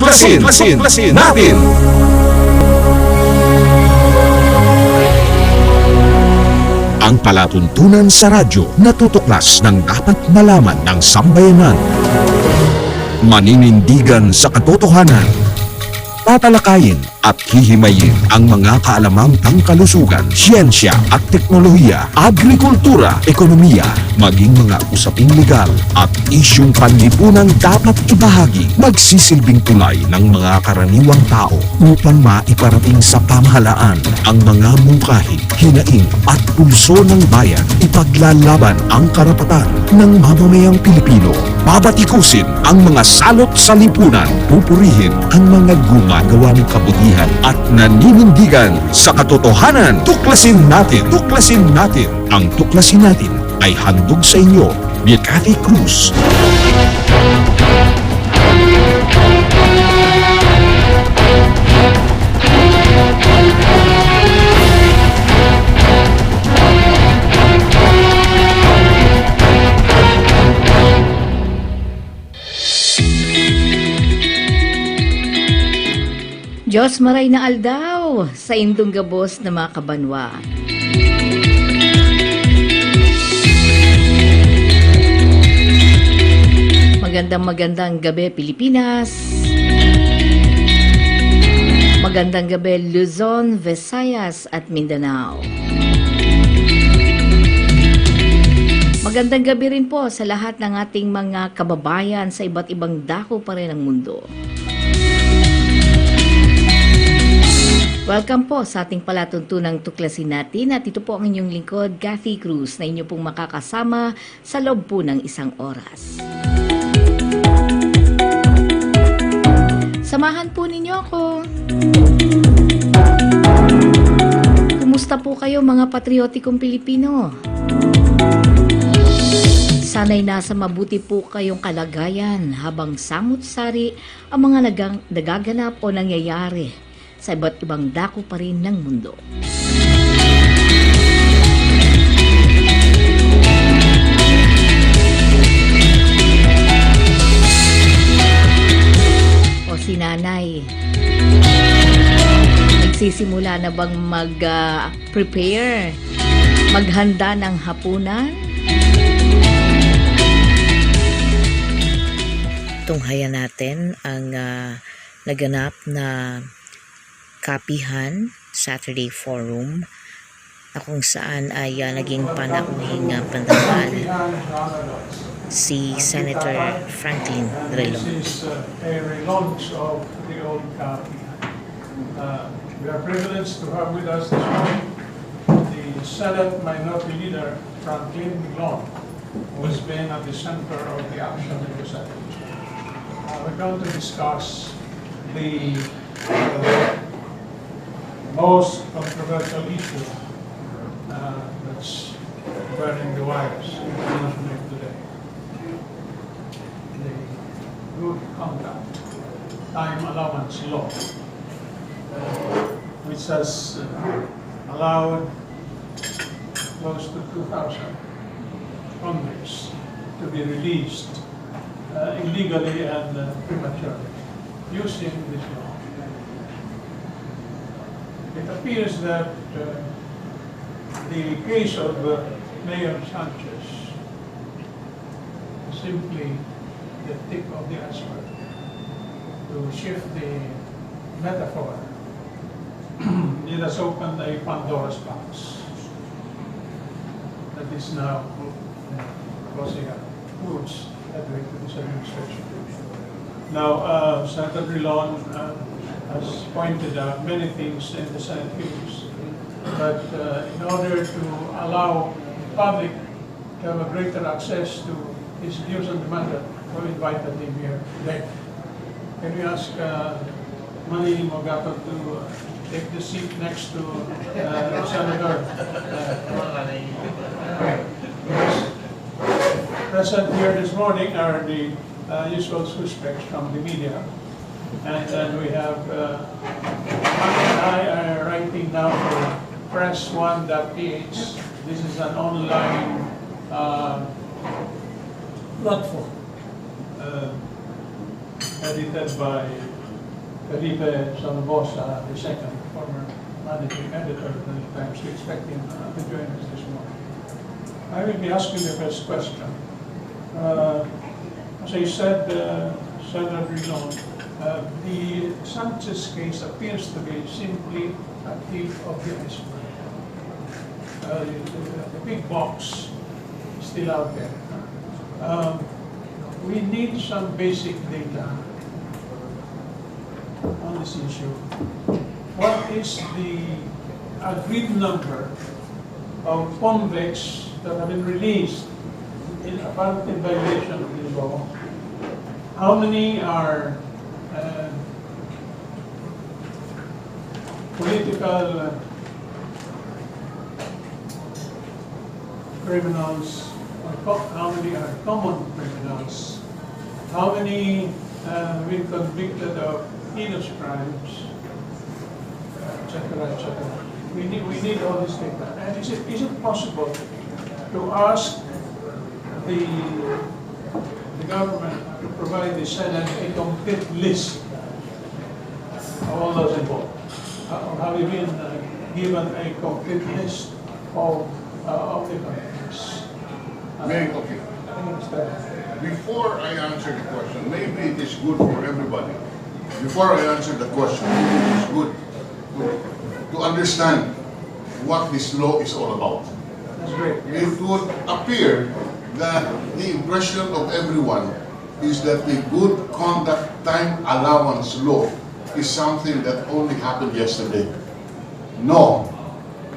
Tuklasin natin! Ang palatuntunan sa radyo na tutuklas ng dapat malaman ng sambayanan. Maninindigan sa katotohanan. Tatalakayin at hihimayin ang mga kaalamang pangkalusugan, siyensya at teknolohiya, agrikultura, ekonomiya, maging mga usaping legal at isyung panlipunang dapat ibahagi, magsisilbing tulay ng mga karaniwang tao upang maiparating sa pamahalaan ang mga mungkahi, hinaing at pulso ng bayan, ipaglalaban ang karapatan ng mamamayang Pilipino. Babatikusin ang mga salot sa lipunan, pupurihin ang mga gumagawa ng kabutihan at naninindigan sa katotohanan. Tuklasin natin! Tuklasin natin! Ang Tuklasin natin ay handog sa inyo ni Cathy Cruz. Diyos maray na aldaw sa indong gabos na mga kabanwa. Magandang gabi Pilipinas. Magandang gabi Luzon, Visayas at Mindanao. Magandang gabi rin po sa lahat ng ating mga kababayan sa iba't ibang dako pa rin ng mundo. Welcome po sa ating palatuntunang Tuklasin natin at ito po ang inyong lingkod, Cathy Cruz, na inyo pong makakasama sa loob po ng isang oras. Samahan po ninyo ako. Kumusta po kayo mga patriotikong Pilipino? Sana'y nasa mabuti po kayong kalagayan habang samut-sari ang mga nagaganap o nangyayari sa iba't ibang dako pa rin ng mundo. O si nanay, nagsisimula na bang mag-prepare, maghanda ng hapunan? Tunghayan natin ang naganap na Kapihan Saturday Forum na kung saan ay naging panauhing pandaman si Senator Franklin Drilon. This is a relaunch of the old Kapihan. We are privileged to have with us this morning the Senate Minority Leader Franklin Drilon, who has been at the center of the action in the Senate. We're going to discuss the most controversial issue that's burning the wires in the nation today. The good conduct time allowance law, which has allowed close to 2,000 convicts to be released illegally and prematurely using this law. It appears that the case of Mayor Sanchez is simply the tip of the iceberg. To shift the metaphor, it has opened a Pandora's box that is now causing a huge headwind to this administration. Now, Senator Drilon has pointed out many things in the Senate hearings, but in order to allow the public to have a greater access to his views on the matter, we invited him here today. Can we ask Manny Mogato to take the seat next to Senator? Present here this morning are the usual suspects from the media. And then we have, Manny and I are writing now for press1.ph. This is an online platform edited by Felipe Salvosa, the second former managing editor of the New Times. We expect him to join us this morning. I will be asking the first question. As I said, Senator Drilon, the Sanchez case appears to be simply a tip of the iceberg. The big box is still out there. We need some basic data on this issue. What is the agreed number of convicts that have been released in apparent violation of the law? How many are political criminals? How many are common criminals? How many have been convicted of heinous crimes, etc., etc. We need all this data. And is it possible to ask the government to provide the Senate a complete list of all those involved? Have you been given a complete list of the convicts? Okay. Before I answer the question, maybe it is good for everybody. Before I answer the question, maybe it is good to understand what this law is all about. That's great. It would appear that the impression of everyone is that the good conduct time allowance law is something that only happened yesterday. No.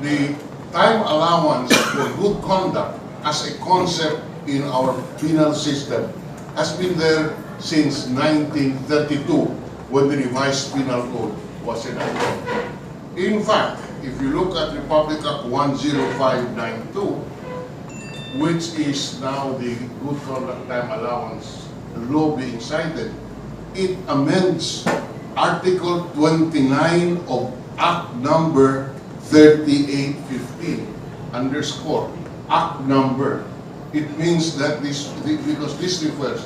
The time allowance for good conduct as a concept in our penal system has been there since 1932 when the revised penal code was enacted. In fact, if you look at Republic Act 10592, which is now the good conduct time allowance law being cited, it amends Article 29 of Act number 3815, underscore, Act number. It means that because this refers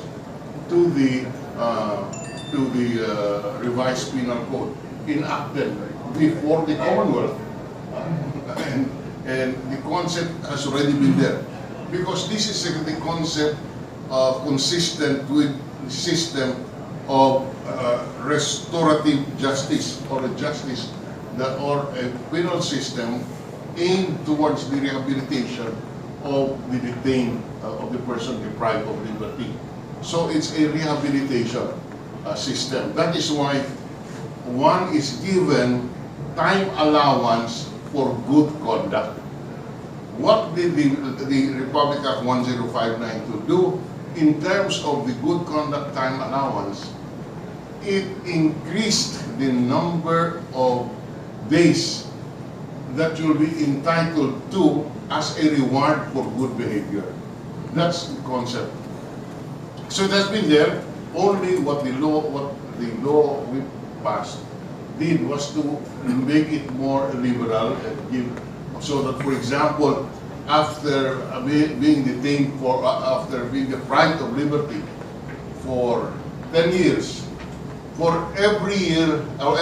to the revised penal code enacted before the Commonwealth, and the concept has already been there. Because this is the concept consistent with the system of restorative justice, or a justice that, or a penal system aimed towards the rehabilitation of the detained, of the person deprived of liberty. So it's a rehabilitation system. That is why one is given time allowance for good conduct. What did the Republic Act 10592 do in terms of the good conduct time allowance? It increased the number of days that you'll be entitled to as a reward for good behavior. That's the concept. So it has been there. Only what the law we passed did was to make it more liberal and give, so that, for example, after being detained after being deprived of liberty for 10 years, for every year or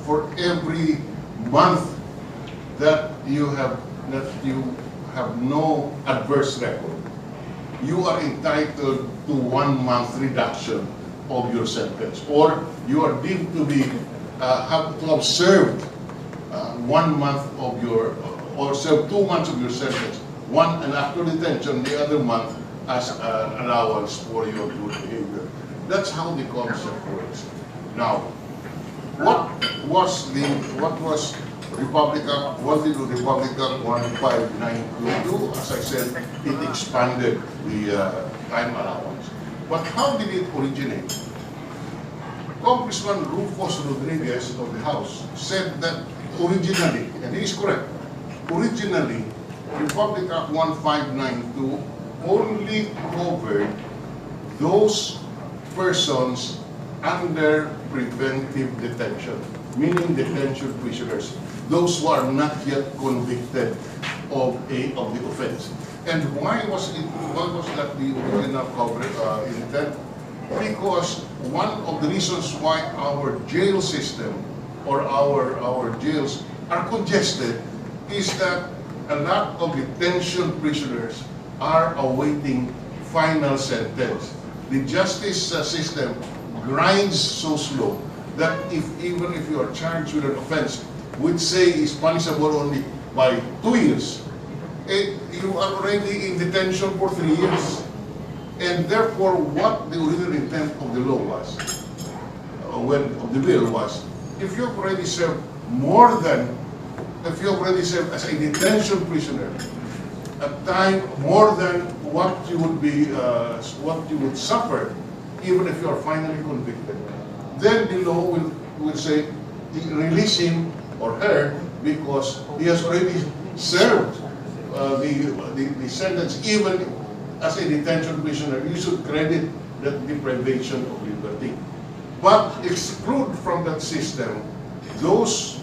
for every month that you have no adverse record, you are entitled to 1 month reduction of your sentence, or you are deemed to be have to have served 1 month of your, or serve 2 months of your sentence, one, and after detention the other month as allowance for your good behavior. That's how the concept works. Now, what did the Republic Act 10592 do? As I said, it expanded the time allowance. But how did it originate? Congressman Rufus Rodriguez of the House said that originally, and he is correct, originally, Republic Act 1592 only covered those persons under preventive detention, meaning detention prisoners, those who are not yet convicted of the offense. And why was that the original intent? Because one of the reasons why our jail system or our jails are congested is that a lot of detention prisoners are awaiting final sentence. The justice system grinds so slow that even if you are charged with an offense which say is punishable only by 2 years, you are already in detention for 3 years. And therefore, what the original intent of the law was, of the bill was, if you've already served as a detention prisoner, a time more than what you would suffer, even if you are finally convicted, then the law will say, release him or her because he has already served the sentence. Even as a detention prisoner, you should credit that deprivation of liberty. But exclude from that system those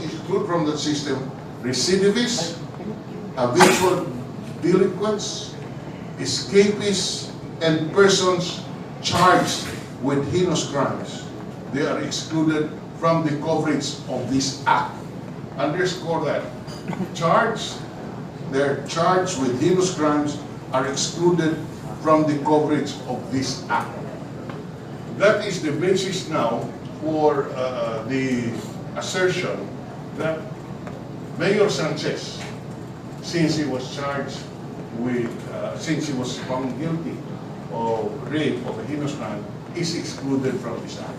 exclude from that system recidivists, habitual delinquents, escapists, and persons charged with heinous crimes. They are excluded from the coverage of this act. Underscore that. They're charged with heinous crimes are excluded from the coverage of this act. That is the basis now for the assertion that Mayor Sanchez, since he was charged with, since he was found guilty of rape of a heinous crime, is excluded from this act.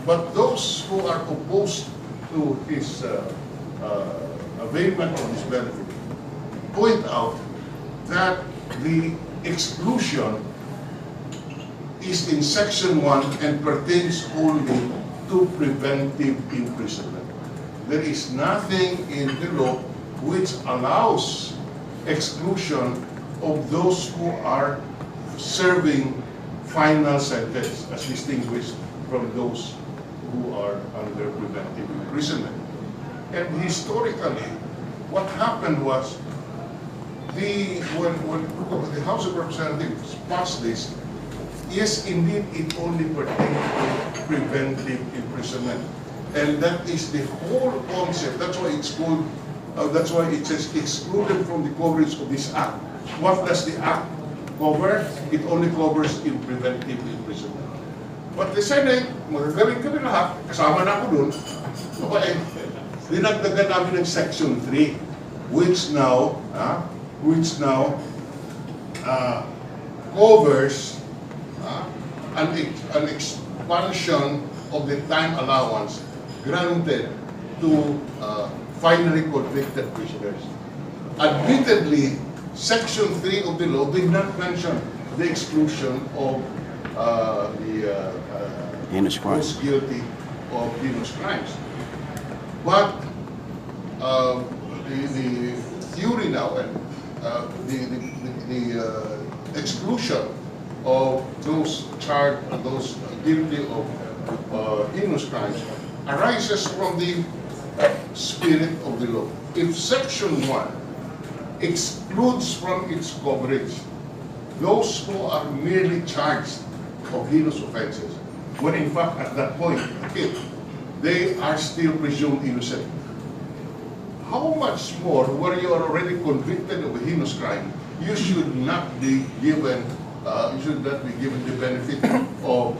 But those who are opposed to his availment of this benefit point out that the exclusion is in Section 1 and pertains only to preventive imprisonment. There is nothing in the law which allows exclusion of those who are serving final sentence as distinguished from those who are under preventive imprisonment. And historically, what happened was when the House of Representatives passed this, yes, indeed, it only pertains to preventive imprisonment. And that is the whole concept. That's why it's called, that's why it says excluded from the coverage of this act. What does the act cover? It only covers in preventive imprisonment. But the Senate, magagaling kami lahat, kasama na ako dun, dinagdagan namin ng Section 3, which now covers an expansion of the time allowance granted to finally convicted prisoners. Admittedly, Section 3 of the law did not mention the exclusion of heinous crimes. those guilty of heinous crimes. But the theory now and the exclusion of those charged, those guilty of heinous crimes arises from the spirit of the law. If Section 1 excludes from its coverage those who are merely charged of heinous offenses, when in fact at that point, okay, they are still presumed innocent. How much more, where you are already convicted of a heinous crime, you should not be given the benefit of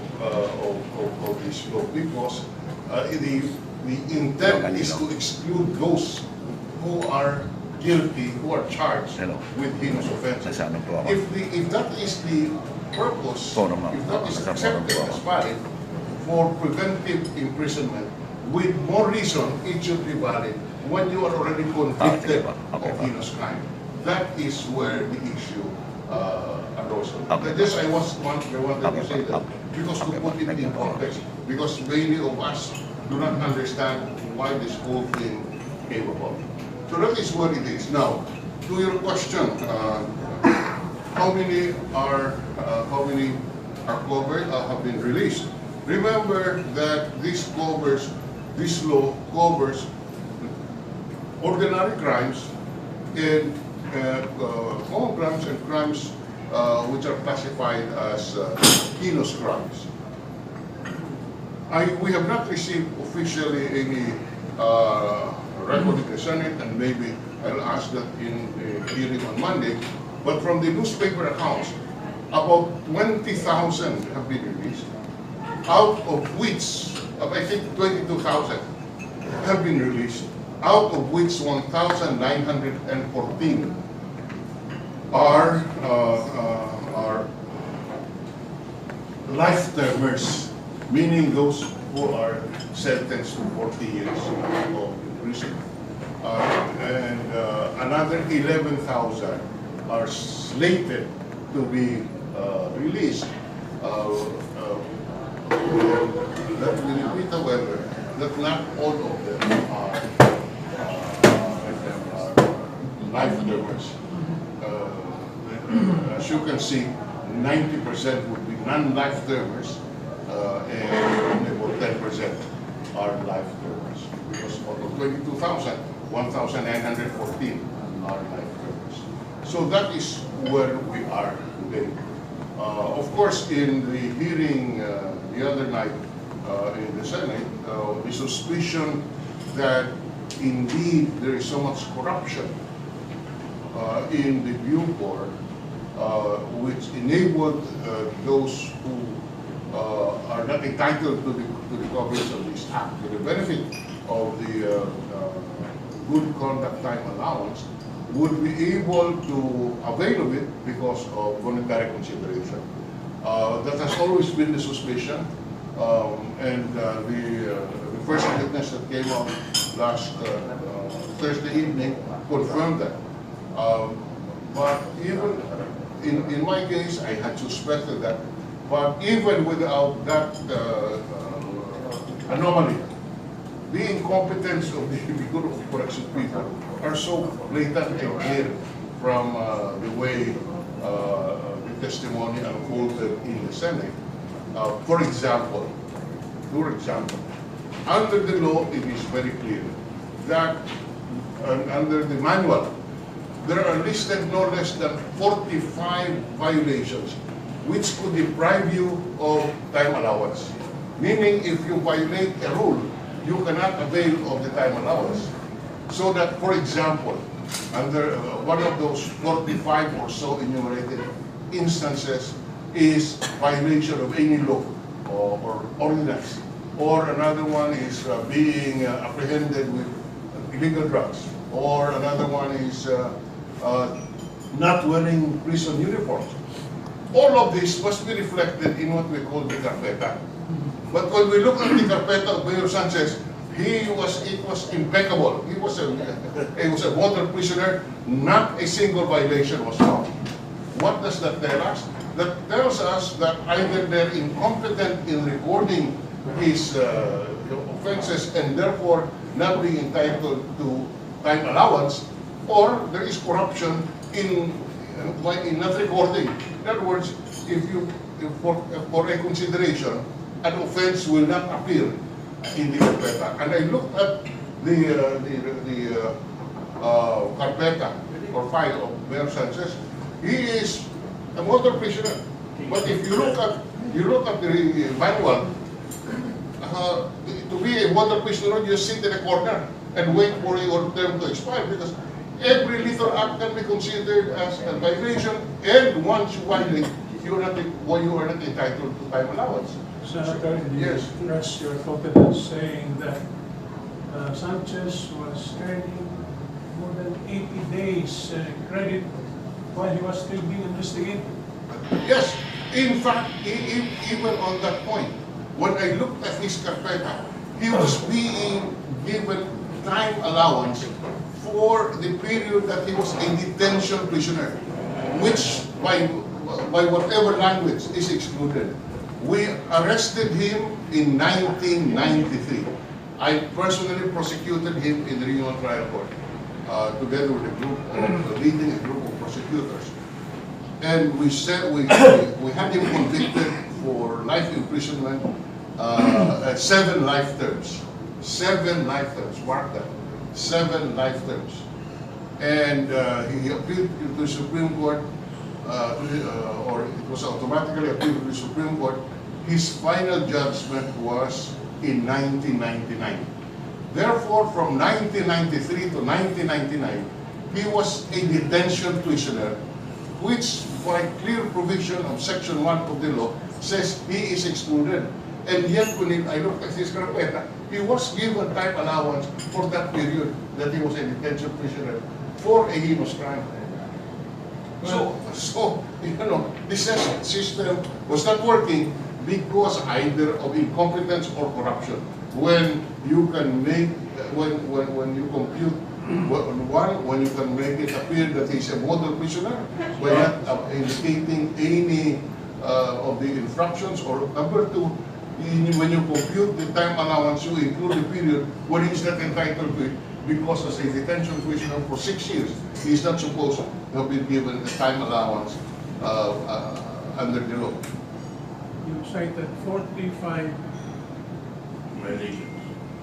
this law, because the intent is to exclude those who are guilty, who are charged with heinous offenses. If that is the purpose, if that is accepted as valid for preventive imprisonment, with more reason it should be valid when you are already convicted of heinous crime. That is where the issue arose. This I wanted to say that because to put it in context, because many of us do not understand why this whole thing came about. So that is what it is. Now, to your question, how many are covered, have been released? Remember that this law covers ordinary crimes and common crimes and crimes which are classified as heinous crimes. We have not received officially any record in the Senate, and maybe I'll ask that in the hearing on Monday. But from the newspaper accounts, about 20,000 have been released, out of which, I think 22,000 have been released, out of which 1,914 are life-termers, meaning those who are sentenced to 40 years of prison. And another 11,000 are slated to be released. Let me repeat, however, that not all of them are life-termers. As you can see, 90% would be non-life-termers, and only about 10% are life-termers. Because out of 22,000, 1,914 are life-termers. So that is where we are today. Of course, in the hearing the other night in the Senate, the suspicion that indeed there is so much corruption in the Bureau Board, which enabled those who are not entitled to the coverage of this act, to the benefit of the good conduct time allowance, would be able to avail of it because of monetary consideration. That has always been the suspicion, and the first witness that came out last Thursday evening confirmed that. But even in my case, I had suspected that. But even without that anomaly, the incompetence of the Bureau of Correction people are so blatant and clear from the way the testimony unfolded in the Senate. For example, under the law, it is very clear that under the manual, there are listed no less than 45 violations which could deprive you of time allowance. Meaning, if you violate a rule, you cannot avail of the time allowance. So that, for example, under one of those 45 or so enumerated instances is violation of any law or ordinance. Or another one is being apprehended with illegal drugs. Or another one is not wearing prison uniforms. All of this must be reflected in what we call the carpeta. But when we look at the carpeta of Mayor Sanchez, it was impeccable. He was a water prisoner. Not a single violation was found. What does that tell us? That tells us that either they're incompetent in recording his offenses and therefore not being entitled to time allowance, or there is corruption in not recording. In other words, for a consideration, an offense will not appear in the carpeta. And I looked at the carpeta or file of Mayor Sanchez. He is a motor prisoner. But if you look at the manual, to be a motor prisoner, you sit in a corner and wait for your term to expire, because every little act can be considered as a violation, and once you violate, you are not entitled to time allowance. Senator, yes. Press your confidence saying that Sanchez was earning more than 80 days credit while he was still being investigated. Yes, in fact, even on that point, when I looked at his carpeta, he was being given time allowance for the period that he was a detention prisoner, which by whatever language is excluded. We arrested him in 1993. I personally prosecuted him in the regional trial court, together with leading a group of prosecutors. And we said we had him convicted for life imprisonment, 7 life terms. 7 life terms, mark that. 7 life terms. And he appealed to the Supreme Court or it was automatically appealed to the Supreme Court, his final judgment was in 1999. Therefore, from 1993 to 1999, he was a detention prisoner, which by clear provision of Section 1 of the law says he is excluded. And yet, when I look at his carpeta, he was given time allowance for that period that he was a detention prisoner for a heinous crime. So this system was not working because either of incompetence or corruption. When you can make, when you compute, when you can make it appear that he's a model prisoner by not indicating any of the infractions, or number two, when you compute the time allowance, you include the period when he's not entitled to it, because as a detention prisoner for 6 years, he's not supposed to have been given a time allowance under the law. You cited 45 Violations.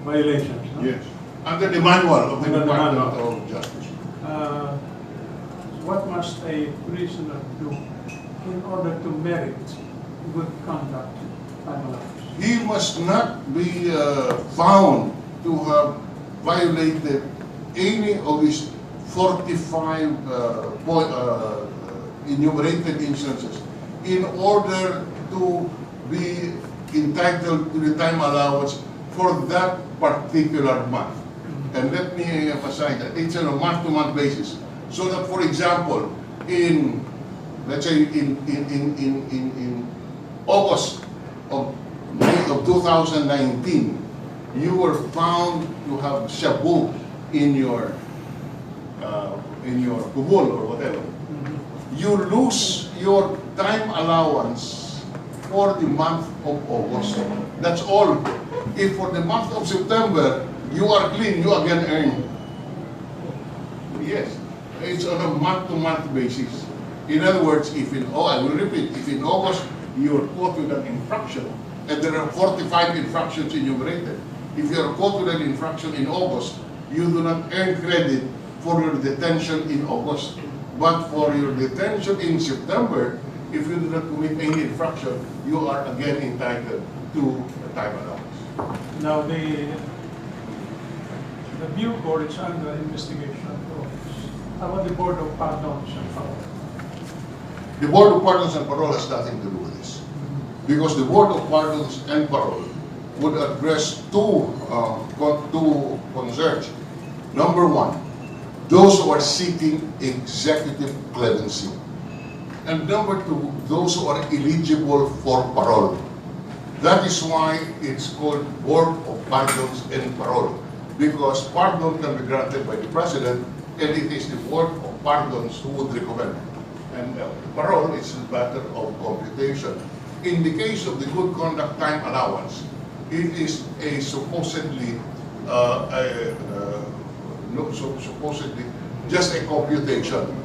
violations. No? Yes. Under the manual of the Under the Department manual. of Justice. What must a prisoner do in order to merit good conduct time allowance? He must not be found to have violated any of his 45 enumerated instances in order to be entitled to the time allowance for that particular month. And let me emphasize that it's on a month-to-month basis. So that, for example, in, let's say, in August of 2019, you were found to have shabu in your kubol or whatever. You lose your time allowance for the month of August. That's all. If for the month of September you are clean, you again earn. Yes, it's on a month-to-month basis. In other words, I will repeat, if in August you are caught with an infraction, and there are 45 infractions enumerated, if you are caught with an infraction in August, you do not earn credit for your detention in August. But for your detention in September, if you do not commit any infraction, you are again entitled to a time allowance. Now the Bureau Board is under investigation. How about the Board of Pardons and Parole? The Board of Pardons and Parole has nothing to do with this, because the Board of Pardons and Parole would address two concerns. Number one, those who are seeking executive clemency. And number two, those who are eligible for parole. That is why it's called Board of Pardons and Parole, because pardon can be granted by the President, and it is the Board of Pardons who would recommend. And parole is a matter of computation. In the case of the good conduct time allowance, it is a supposedly just a computation.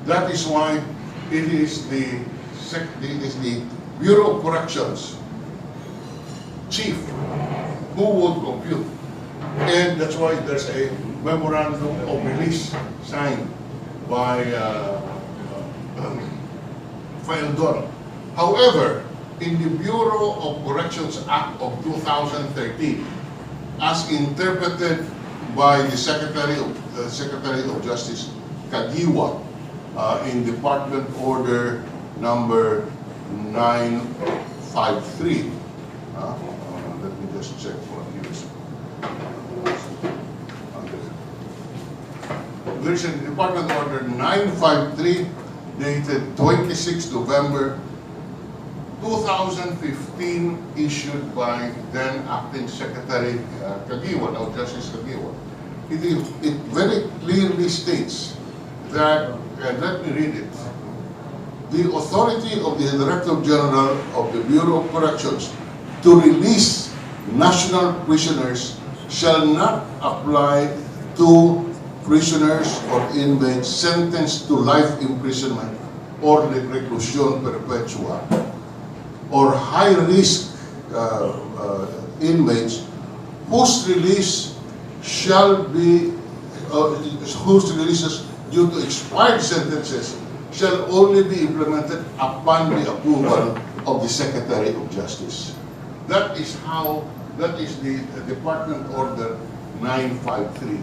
That is why it is the Bureau of Corrections chief who would compute. And that's why there's a memorandum of release signed by Drilon. However, in the Bureau of Corrections Act of 2013, as interpreted by the Secretary of Justice Kagiwa in Department Order number 953. Let me just check what years. There's a Department Order 953 dated 26 November 2015, issued by then Acting Secretary Kagiwa, now Justice Kagiwa. It very clearly states that, and let me read it, the authority of the Director General of the Bureau of Corrections to release national prisoners shall not apply to prisoners or inmates sentenced to life imprisonment or reclusion perpetua, or high-risk inmates whose release shall be, whose releases due to expired sentences shall only be implemented upon the approval of the Secretary of Justice. That is the Department Order 953,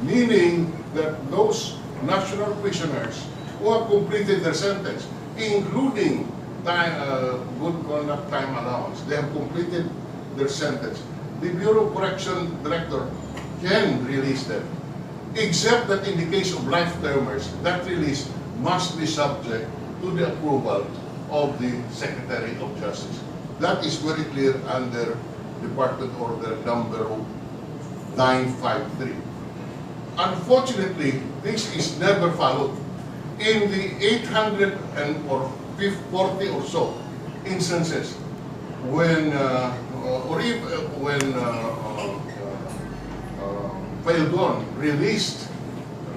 meaning that those national prisoners who have completed their sentence, including good conduct time allowance, they have completed their sentence. The Bureau of Correction Director can release them, except that in the case of life-termers, that release must be subject to the approval of the Secretary of Justice. That is very clear under Department Order number 953. Unfortunately, this is never followed. In the 840 or so instances when Drilon released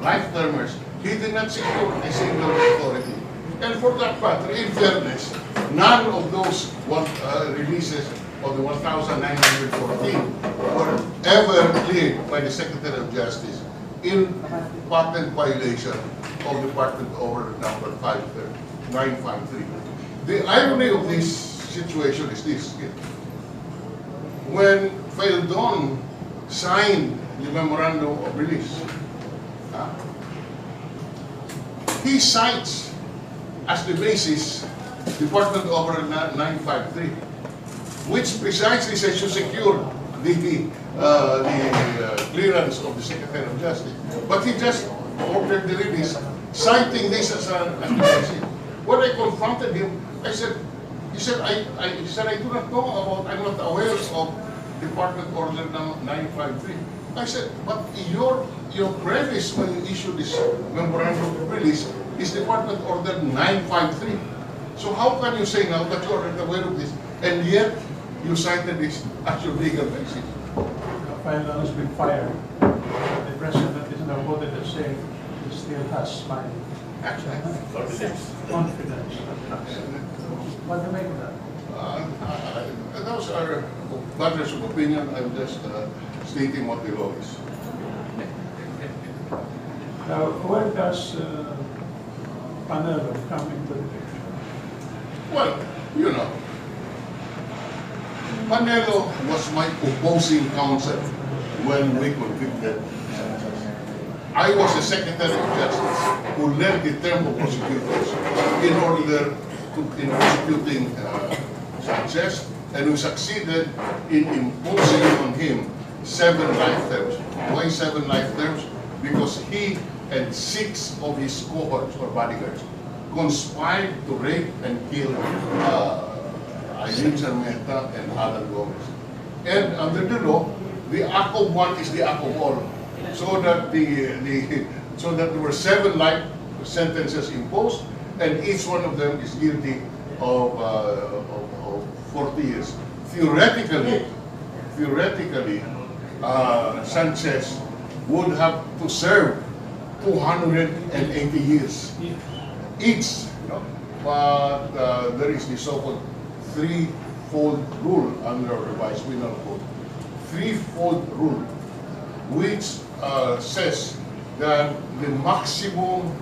life-termers, he did not secure a single authority. And for that matter, in fairness, none of those releases of the 1,914 were ever cleared by the Secretary of Justice in patent violation of Department Order number 953. The irony of this situation is this. When Drilon signed the memorandum of release, he cites as the basis Department Order 953, which precisely says to secure the clearance of the Secretary of Justice. But he just ordered the release, citing this as the basis. When I confronted him, he said, I do not know about, I'm not aware of Department Order 953. I said, but your premise when you issued this memorandum of release is Department Order 953. So how can you say now that you are aware of this, and yet you cited this as your legal basis? Drilon has been fired. The president is now quoted as saying he still has my confidence. What do you make of that? Those are matters of opinion. I'm just stating what the law is. Now, where does Panelo come into the picture? Well, you know, Panelo was my opposing counsel when we convicted Sanchez. I was the Secretary of Justice who led the term of prosecutors in prosecuting Sanchez, and who succeeded in imposing on him 7 life terms. Why 7 life terms? Because he and 6 of his cohorts or bodyguards conspired to rape and kill Aileen Sarmiento and Alan Gomez. And under the law, the act of one is the act of all. So that there were 7 life sentences imposed, and each one of them is guilty of 40 years. Theoretically, Sanchez would have to serve 280 years each. But there is the so-called threefold rule under revised penal code. Threefold rule, which says that the maximum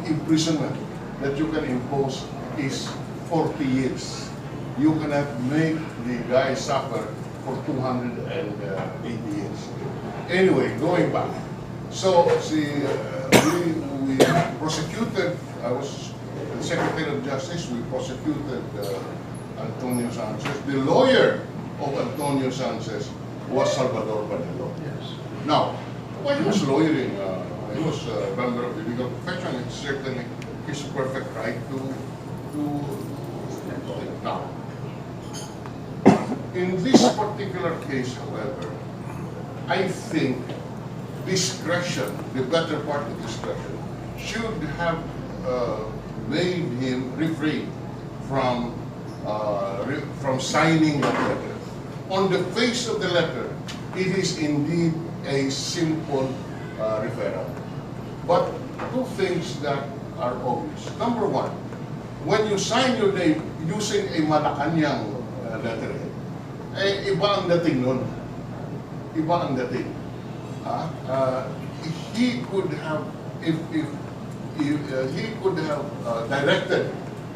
imprisonment that you can impose is 40 years. You cannot make the guy suffer for 280 years. Anyway, going back. So, we prosecuted, I was the Secretary of Justice, we prosecuted Antonio Sanchez. The lawyer of Antonio Sanchez was Salvador Panelo. Yes. Now, when he was lawyering, he was a member of the legal profession. It's certainly his perfect right to now. In this particular case, however, I think discretion, the better part of discretion, should have made him refrain from signing that letter. On the face of the letter, it is indeed a simple referral. But 2 things that are obvious. Number 1, when you sign your name using a Malacanang letterhead, iba ang dating nun. Iba ang dating. He could have, if he could have directed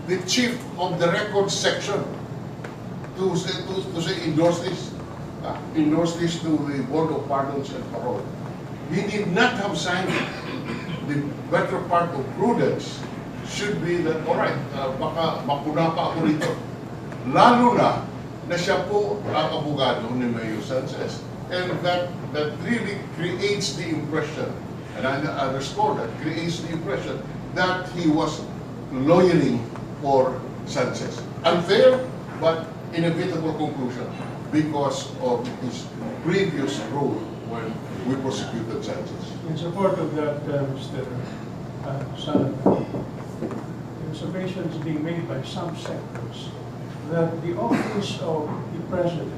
the chief of the record section to say endorse this to the Board of Pardons and Parole. He did not have signed it. The better part of prudence should be that, alright, baka mapuna pa ako rito. Lalo na siya po ang abogado ni Mayor Sanchez. And that really creates the impression, and I underscore that, creates the impression that he was lawyering for Sanchez. Unfair, but inevitable conclusion because of his previous role when we prosecuted Sanchez. In support of that, Mr. Senator, the observation is being made by some sectors that the office of the President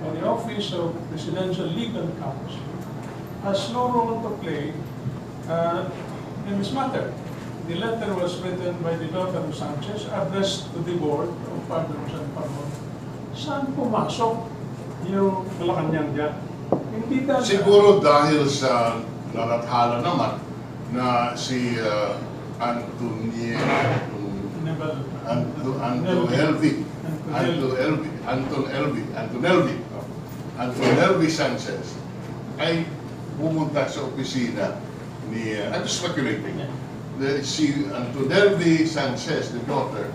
and the office of Presidential Legal Counsel has no role to play in this matter. The letter was written by the daughter of Sanchez, addressed to the Board of Pardons and Parole. Saan pumasok yung Malacanang dyan? Hindi dahil... Siguro dahil sa nalathala naman na si Anton Elvi Sanchez ay pumunta sa opisina ni, I'm just speculating, si Antonelvi Sanchez, the daughter,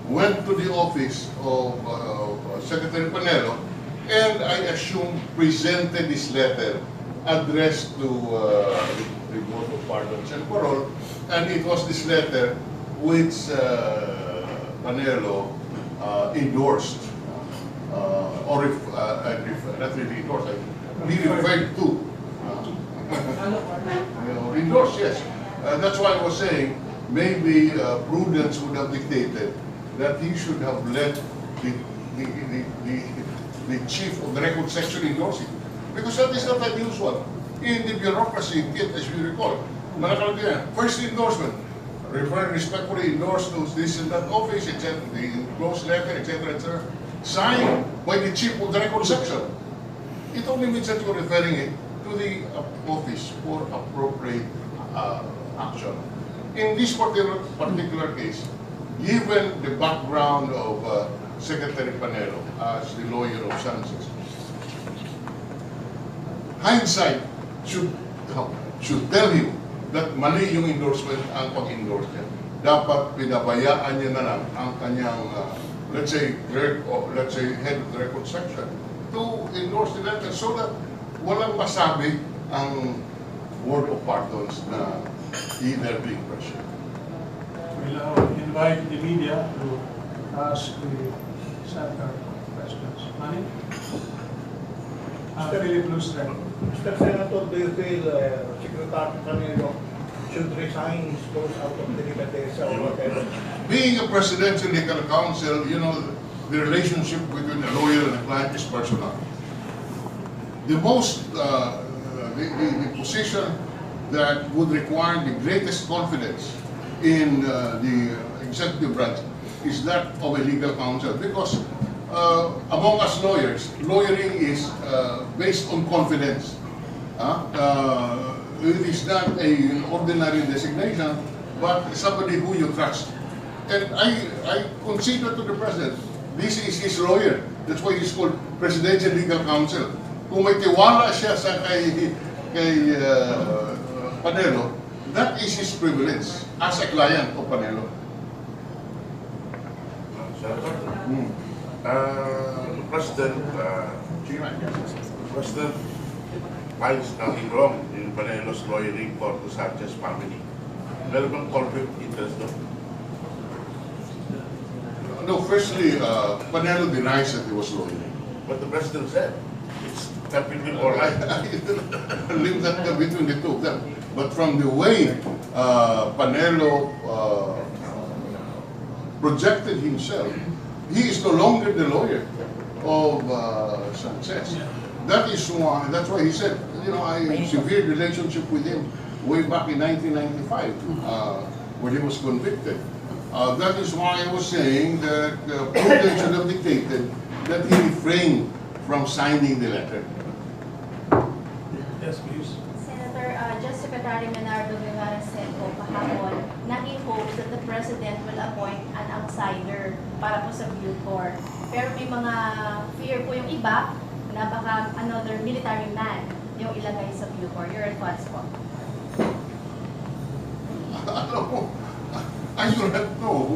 went to the office of Secretary Panelo and I assume presented this letter addressed to the Board of Pardons and Parole, and it was this letter which Panelo endorsed, or not really endorsed, he referred to. Endorsed, yes. That's why I was saying maybe prudence would have dictated that he should have let the chief of the record section endorse it. Because that is not unusual. In the bureaucracy, as we recall, malakalagay yan, first endorsement, refer respectfully endorsed to this and that office, etc., the closed letter, etc., etc., signed by the chief of the record section. It only means that you're referring it to the office for appropriate action. In this particular case, given the background of Secretary Panelo as the lawyer of Sanchez, hindsight should tell him that mali yung endorsement ang pag-endorse niya. Dapat pinabayaan niya na lang ang kanyang, let's say head of the record section to endorse the letter so that walang masabi ang Board of Pardons na either being pressured. We'll invite the media to ask the Senator questions. Manny? Philip Lustre. Mr. Senator, do you feel Secretary Panelo should resign his post out of delicatessa or whatever? Being a presidential legal counsel, you know, the relationship between a lawyer and a client is personal. The position that would require the greatest confidence in the executive branch is that of a legal counsel, because among us lawyers, lawyering is based on confidence. It is not an ordinary designation, but somebody who you trust. And I consider to the President, this is his lawyer. That's why he's called Presidential Legal Counsel. Kung may tiwala siya sa kay Panelo, that is his privilege as a client of Panelo. Senator, President finds nothing wrong in Panelo's lawyering for the Sanchez family. Meron bang conflict of interest doon? No, firstly, Panelo denies that he was lawyering. But the President said it's perfectly all I right. leave that between the two of them. But from the way Panelo projected himself, he is no longer the lawyer of Sanchez. That is why, that's why he said, you know, I severed relationship with him way back in 1995 when he was convicted. That is why I was saying that prudence should have dictated that he refrained from signing the letter. Yes, please. Senator, Just Secretary Leonardo Rivera said po kahapon na he hopes that the President will appoint an outsider para po sa Bucor. Pero may mga fear po yung iba na baka another military man yung ilagay sa Bucor. Your thoughts po? Alam mo, I do not know.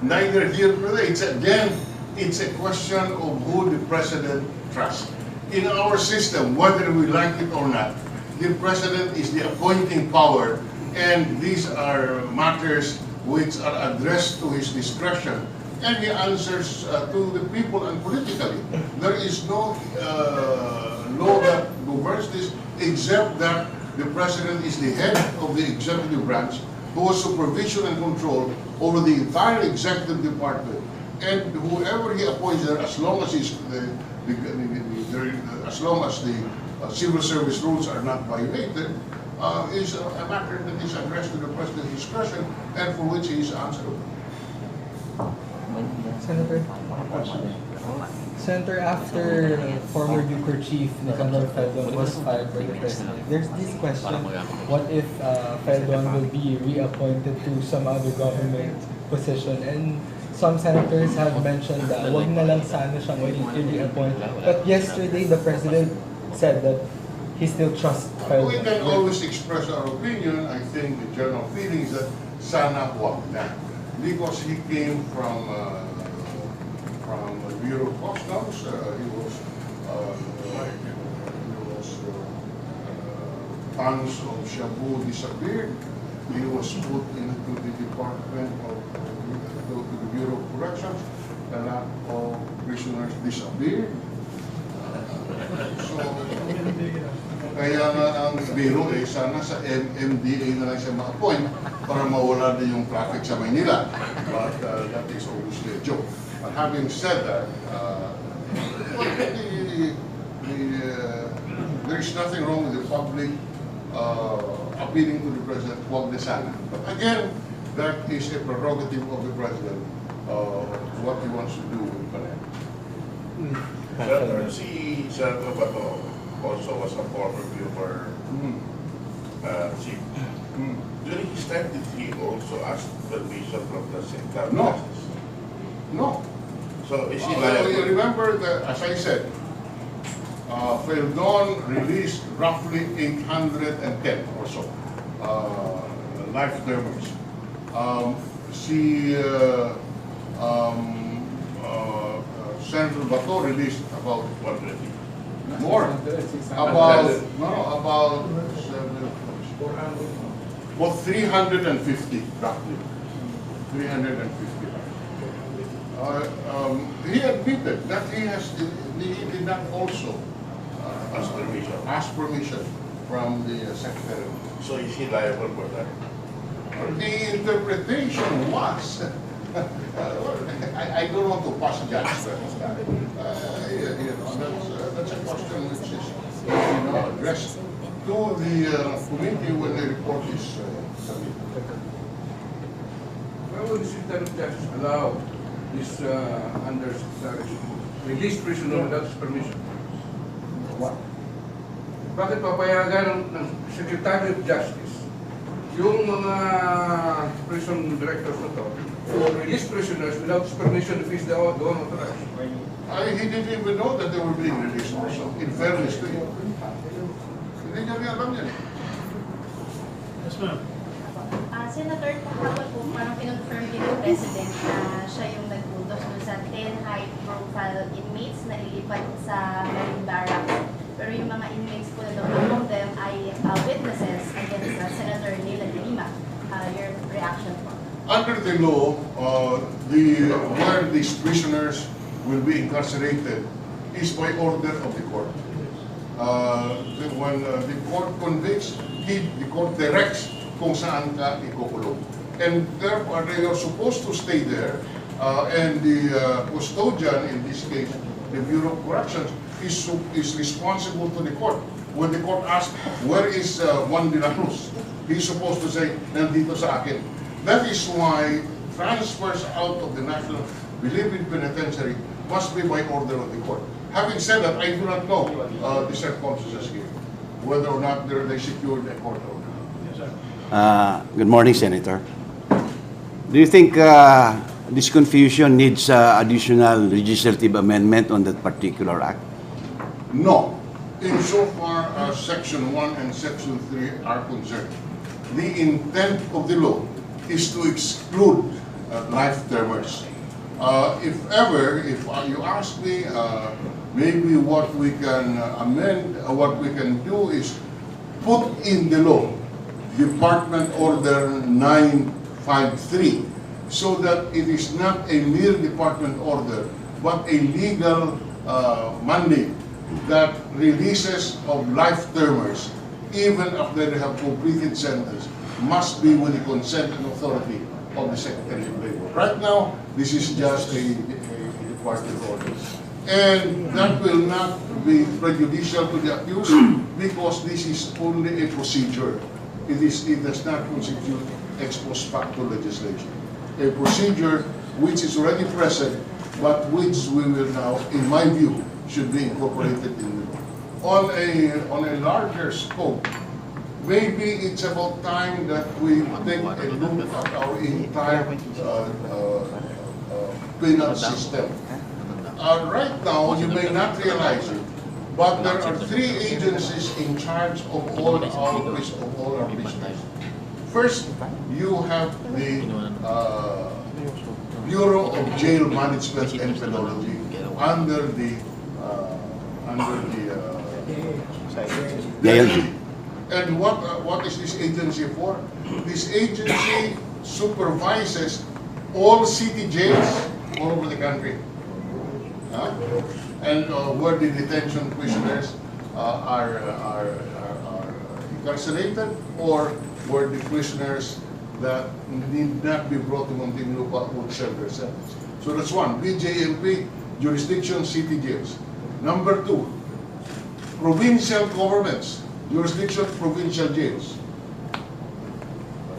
Neither here nor there. It's a question of who the President trusts. In our system, whether we like it or not, the President is the appointing power, and these are matters which are addressed to his discretion, and he answers to the people and politically. There is no law that governs this, except that the President is the head of the executive branch, who has supervision and control over the entire executive department. And whoever he appoints there, as long as as long as the civil service rules are not violated, is a matter that is addressed to the President's discretion and for which he is answerable. Senator, after former Bucor Chief Nicanor Feldon was fired by the President, there's this question, what if Feldon will be reappointed to some other government position? And some senators have mentioned that wag na lang sana siyang i-reappoint. But yesterday, the President said that he still trusts Feldon. We can always express our opinion. I think the general feeling is that sana wag na. Because he came from the Bureau of Customs, tons of shabu disappeared. He was put into the Department of the Bureau of Corrections. A lot of prisoners disappeared. So, kaya nga ang biro sana sa MMDA na lang siya ma-appoint para mawala din yung traffic sa Maynila. But that is obviously a joke. But having said that, there is nothing wrong with the public appealing to the President, wag na sana. But again, that is a prerogative of the President, what he wants to do with Panay. Si Senator Bato also was a former Bucor chief. During his time, did he also ask permission from the Secretary? No. No. So is he You liable? remember that, as I said, Feldon released roughly 810 or so life terms. Senator Bato released about 100. More. About 350 roughly. 350. He admitted that he did not also ask permission from the Secretary. So is he liable for that? The interpretation was, I don't want to pass judgment. That's a question which is addressed to the committee when the report is submitted. Why would the Secretary of Justice allow this undersecretary to release prisoner without his permission? What? Bakit papayagan ng Secretary of Justice yung mga prison directors na to to release prisoners without his permission if he's the one authorized? He didn't even know that they were being released also, in fairness to him. Hindi niya rin alam yan. Yes, ma'am. Senator, kahapon po parang kinonfirm din ng President na siya yung nag-utos dun sa 10 high-profile inmates na ilipat sa Marine Barracks. Pero yung mga inmates po na doon, among them ay witnesses against Senator Nela de Lima. Your reaction po? Under the law, where these prisoners will be incarcerated is by order of the court. When the court convicts, the court directs kung saan ka ikukulong. And therefore, they are supposed to stay there, and the custodian, in this case, the Bureau of Corrections, is responsible to the court. When the court asks, where is Juan de la Cruz? He's supposed to say, nandito sa akin. That is why transfers out of the National Bilibid Penitentiary must be by order of the court. Having said that, I do not know the circumstances here. whether or not they secured a court order. Yes, sir. Good morning, Senator. Do you think this confusion needs additional legislative amendment on that particular act? No. Insofar as Section 1 and Section 3 are concerned, the intent of the law is to exclude life termers. If ever, if you ask me, maybe what we can amend, what we can do is put in the law Department Order 953 so that it is not a mere department order but a legal mandate that releases of life termers, even after they have completed sentence, must be with the consent and authority of the Secretary of Labor. Right now, this is just a department order. And that will not be prejudicial to the accused because this is only a procedure. It does not constitute ex post facto legislation. A procedure which is already present, but which we will now, in my view, should be incorporated in the law. On a larger scope, maybe it's about time that we take a look at our entire penal system. Right now, you may not realize it, but there are 3 agencies in charge of all our prisoners. First, you have the Bureau of Jail Management and Penology under the and what is this agency for? This agency supervises all city jails all over the country, and where the detention prisoners are incarcerated, or where the prisoners that need not be brought to Muntinlupa would serve their sentence. So that's one, BJMP, jurisdiction city jails. Number 2, provincial governments, jurisdiction provincial jails.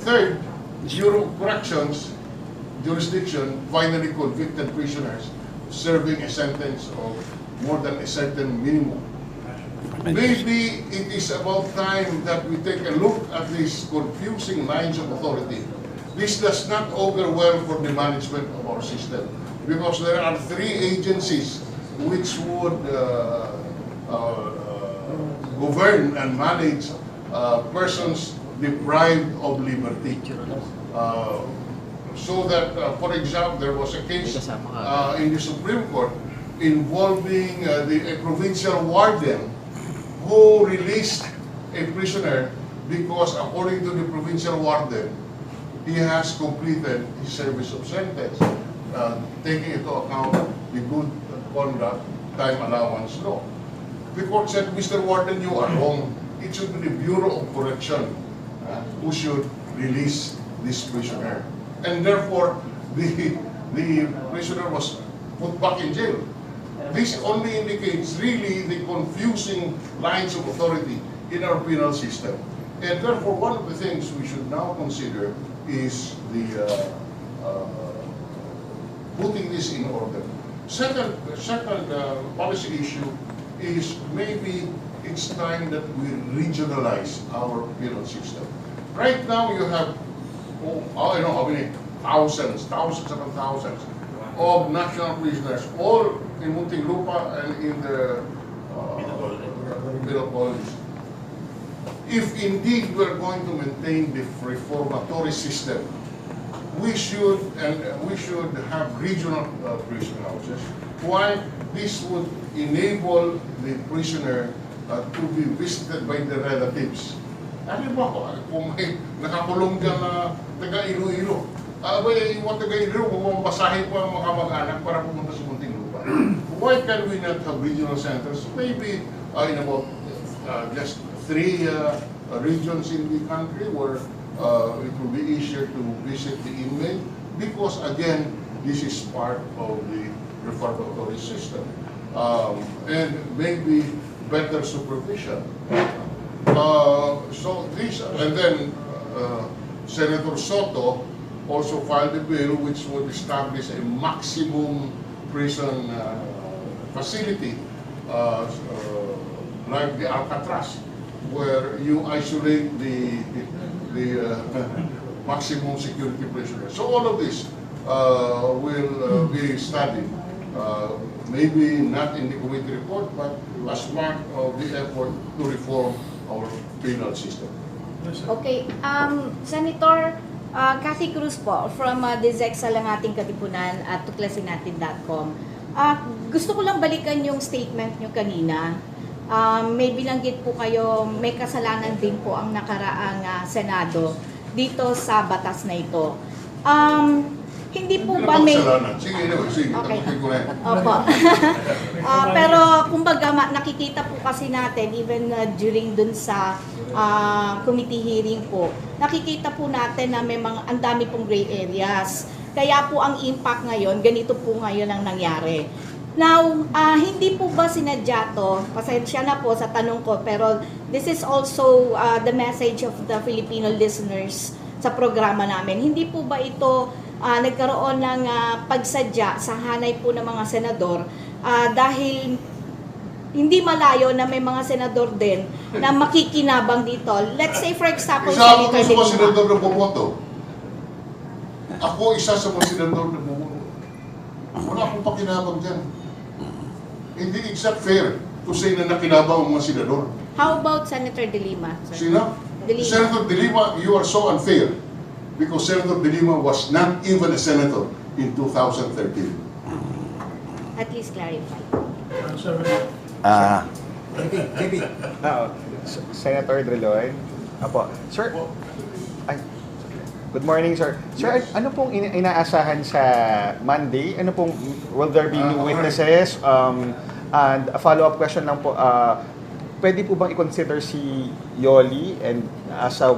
Third, Bureau of Corrections, jurisdiction finally convicted prisoners serving a sentence of more than a certain minimum. Maybe it is about time that we take a look at these confusing lines of authority. This does not augur well for the management of our system because there are 3 agencies which would govern and manage persons deprived of liberty. So that, for example, there was a case in the Supreme Court involving a provincial warden who released a prisoner because, according to the provincial warden, he has completed his service of sentence, taking into account the good conduct time allowance law. The court said, Mr. Warden, you are wrong. It should be the Bureau of Correction who should release this prisoner. And therefore, the prisoner was put back in jail. This only indicates really the confusing lines of authority in our penal system. And therefore, one of the things we should now consider is the putting this in order. Second policy issue is maybe it's time that we regionalize our penal system. Right now, you have I don't know how many thousands upon thousands of national prisoners, all in Muntinlupa and in the penal colonies. If indeed we're going to maintain the reformatory system, we should have regional prison houses. Why? This would enable the prisoner to be visited by the relatives. Ano ba kung may nakakulong dyan na taga-Iloilo? Yung mga taga-Iloilo, bumabasahin po ang mga kamag-anak para pumunta sa Muntinlupa. Why can we not have regional centers? Maybe in about just 3 regions in the country where it will be easier to visit the inmate, because again, this is part of the reformatory system. And maybe better supervision. So this, and then Senator Soto also filed a bill which would establish a maximum prison facility like the Alcatraz. where you isolate the maximum security prisoners. So all of this will be studied. Maybe not in the committee report, but as part of the effort to reform our penal system. Okay, Senator Cathy Cruz po from DZEC sa lang ating Katipunan at tuklasin-natin.com. Gusto ko lang balikan yung statement nyo kanina. May binanggit po kayo, may kasalanan din po ang nakaraang Senado dito sa batas na ito. Hindi po ba may... Sige, anyway, sige. Okay. Tapusin ko na yan. Opo. Pero kumbaga nakikita po kasi natin even during dun sa committee hearing po, nakikita po natin na may mga ang dami pong gray areas. Kaya po ang impact ngayon, ganito po ngayon ang nangyari. Now, hindi po ba sinadya to? Pasensya na po sa tanong ko, pero this is also the message of the Filipino listeners sa programa namin. Hindi po ba ito nagkaroon ng pagsadya sa hanay po ng mga senador dahil hindi malayo na may mga senador din na makikinabang dito. Let's say for example, Isa ako Senator sa mga Drilon. senador na bumoto. Ako isa sa mga senador na bumoto. Wala akong pakinabang dyan. Hindi exact fair to say na nakinabang ang mga senador. How about Senator De Lima, sir? Sino? De Lima. Senator De Lima, you are so unfair because Senator De Lima was not even a senator in 2013. At least clarify. Senator Drilon. Apo. Sir, good morning, sir. Sir, ano pong inaasahan sa Monday? Ano pong, will there be new witnesses? And a follow-up question lang po, pwede po bang i-consider si Yoli and as a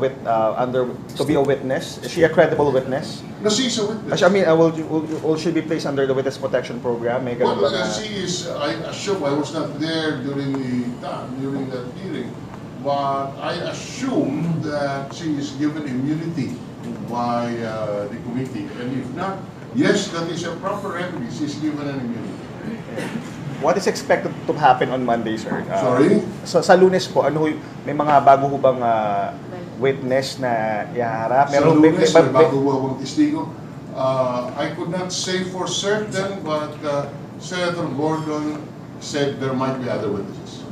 to be a witness? Is she a credible witness? No, she's a witness. I mean, will she be placed under the witness protection program? May ganun Well, ba na- she is, I assume, I was not there during that hearing, but I assume that she is given immunity by the committee. And if not, yes, that is a proper remedy. She's given an immunity. What is expected to happen on Monday, sir? Sorry? Sa Lunes po, may mga bago ho bang witness na iharap? Sa Lunes, may bago akong testigo. I could not say for certain, but Senator Gordon said there might be other witnesses.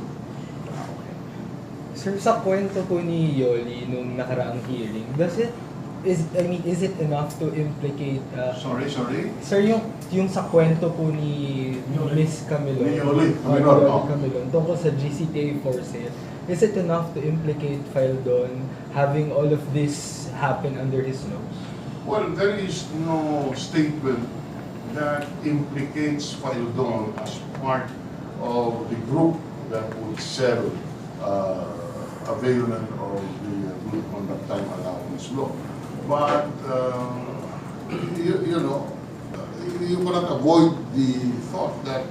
Sir, sa kwento po ni Yoli nung nakaraang hearing, is it enough to implicate... Sorry? Sir, yung sa kwento po ni Miss Camilo, Ni Yoli Camilon, Camilon, tungkol sa GCTA for sale, is it enough to implicate Feldon having all of this happen under his nose? Well, there is no statement that implicates Feldon as part of the group that would sell availment of the good conduct time allowance law. But, you know, you cannot avoid the thought that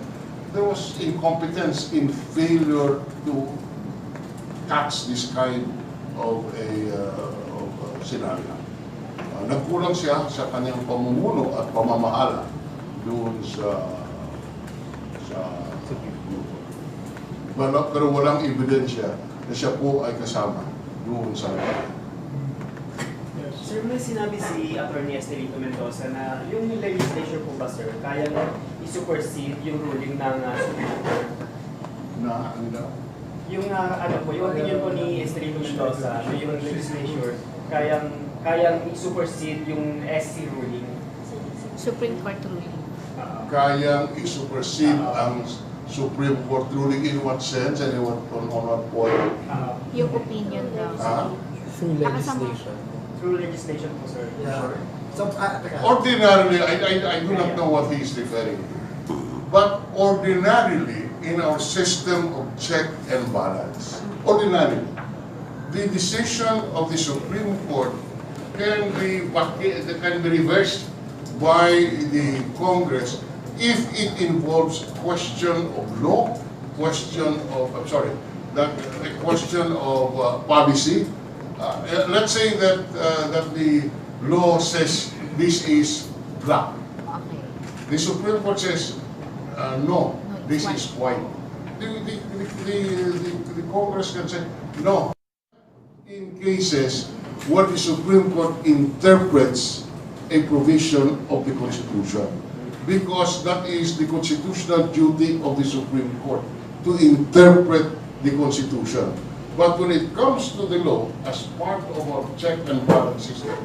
there was incompetence in failure to catch this kind of a scenario. Nagkulang siya sa kanyang pamumuno at pamamahala doon sa pero walang ebidensya na siya po ay kasama doon sa Sir, may sinabi si Atty. Estelito Mendoza na yung legislature po ba, sir, kaya i-supersede yung ruling ng Supreme Court? na ano? Yung yung opinion po ni Estelito Mendoza na yung legislature kayang i-supersede yung SC ruling? Supreme Court ruling. Kayang i-supersede ang Supreme Court ruling in what sense and on what point? Yung opinion daw. Through legislation. Through legislation po, sir. Yeah. So, Ordinarily, I do not know what he is referring to. But ordinarily, in our system of check and balance, ordinarily, the decision of the Supreme Court can be reversed by the Congress if it involves question of law, question of policy. Let's say that the law says this is black. Okay. The Supreme Court says no, this is white. the Congress can say, no. In cases where the Supreme Court interprets a provision of the Constitution, because that is the constitutional duty of the Supreme Court, to interpret the Constitution. But when it comes to the law, as part of our check and balance system,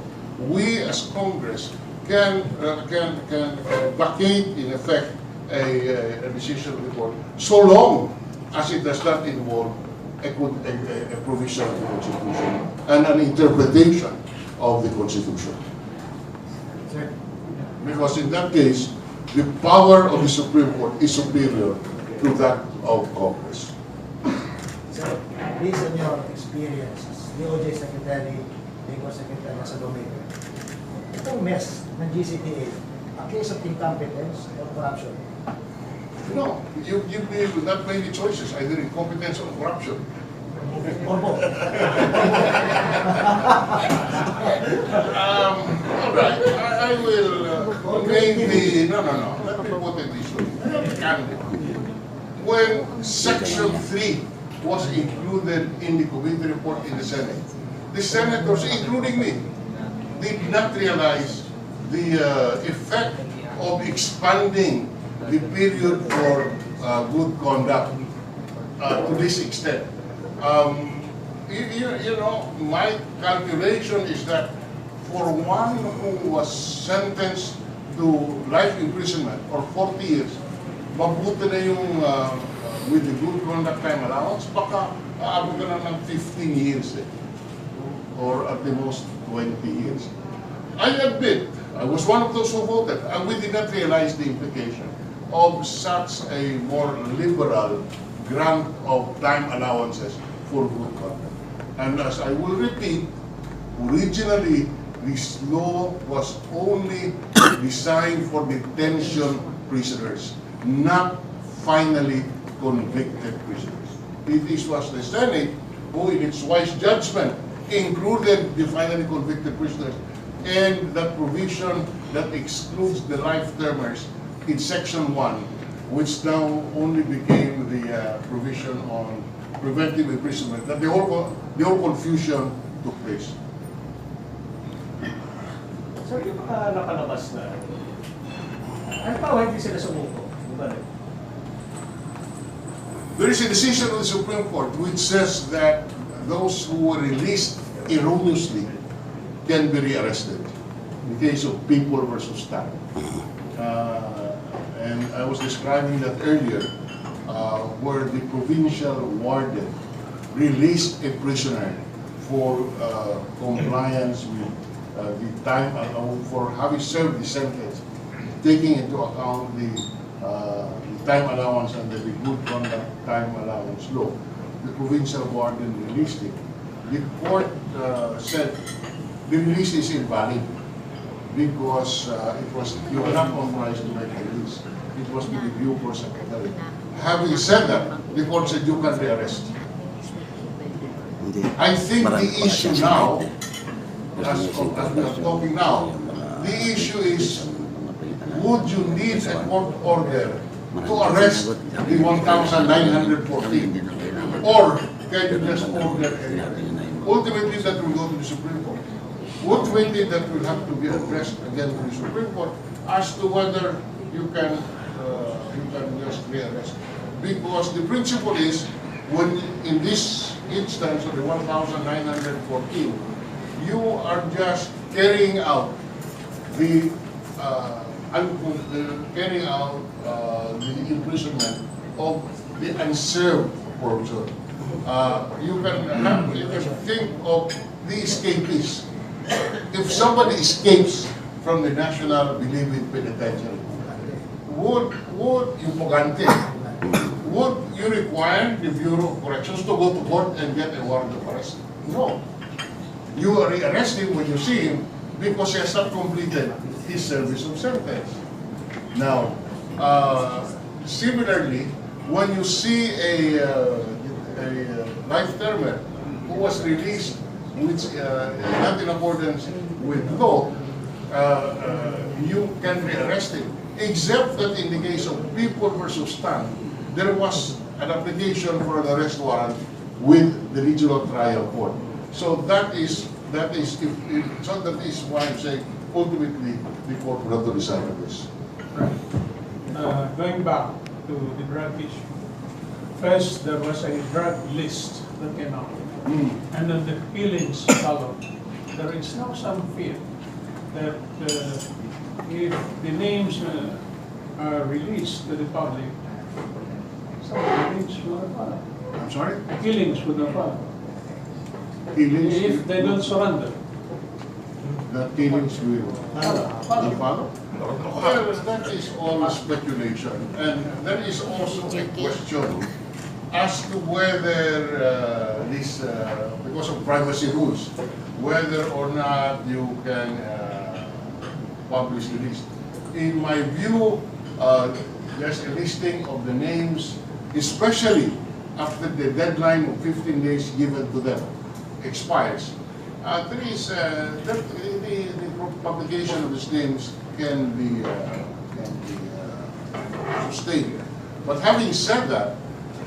we as Congress can vacate, in effect, a decision of the court, so long as it does not involve a provision of the Constitution and an interpretation of the Constitution. Because in that case, the power of the Supreme Court is superior to that of Congress. So, based on your experience as DOJ Secretary, Legal Secretary sa domain, itong mess ng GCTA, a case of incompetence or corruption? No, you give me not many choices, either incompetence or corruption. Or both? All right, I will maybe, no, let me put it this way. Candidly. When Section 3 was included in the committee report in the Senate, the senators, including me, did not realize the effect of expanding the period for good conduct to this extent. You know, my calculation is that for one who was sentenced to life imprisonment or 40 years, mabuti na yung with the good conduct time allowance, baka aabot ka na ng 15 years or at the most 20 years. I admit, I was one of those who voted, and we did not realize the implication of such a more liberal grant of time allowances for good conduct. And as I will repeat, originally this law was only designed for detention prisoners, not finally convicted prisoners. It was the Senate who, in its wise judgment, included the finally convicted prisoners and that provision that excludes the life-termers in Section 1, which now only became the provision on preventive imprisonment, that the whole confusion took place. So yung mga nakalabas na, ano pa, hindi sila sumuko? Di ba? There is a decision of the Supreme Court which says that those who were released erroneously can be rearrested in the case of People versus Tan. And I was describing that earlier, where the provincial warden released a prisoner for compliance with the time for having served the sentence, taking into account the time allowance and the good conduct time allowance law. The provincial warden released it. The court said the release is invalid because you are not authorized to make a release. It was to be due for secretary. Having said that, the court said you can rearrest. I think the issue now, as we are talking now, the issue is, would you need a court order to arrest the 1,914? Or can you just order a ultimately that will go to the Supreme Court. Ultimately that will have to be addressed again to the Supreme Court as to whether you can just rearrest. Because the principle is, when in this instance of the 1,914, you are just carrying out the imprisonment of the unserved person. You can think of the escapees. If somebody escapes from the National Bilibid Penitentiary, would you require the Bureau of Corrections to go to court and get a warrant of arrest? No. You are arresting when you see him because he has not completed his service of sentence. Now, similarly, when you see a life-termer who was released which not in accordance with law, you can rearrest him. Except that in the case of People versus Tan, there was an application for an arrest warrant with the regional trial court. So that is why I'm saying ultimately the court will have to decide on this. Going back to the drug issue. First, there was a drug list that came out. And then the killings followed. There is now some fear that if the names are released to the public, some of the killings will not follow. I'm sorry? The killings will not follow. Killings If they don't surrender. the killings will follow? Well, that is all speculation. And there is also a question as to whether because of privacy rules, whether or not you can publish the list. In my view, there's a listing of the names, especially after the deadline of 15 days given to them expires. The publication of these names can be sustained. But having said that,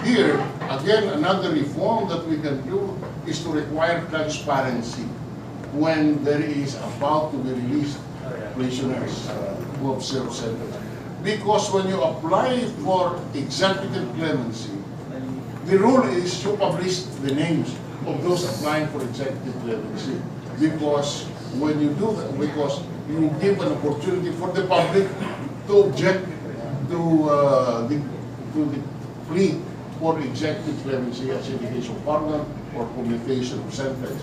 here, again, another reform that we can do is to require transparency when there is about to be released prisoners who have served sentence. Because when you apply for executive clemency, the rule is to publish the names of those applying for executive clemency. Because when you do that, because you give an opportunity for the public to object to the plea for executive clemency as in the case of pardon or commutation of sentence.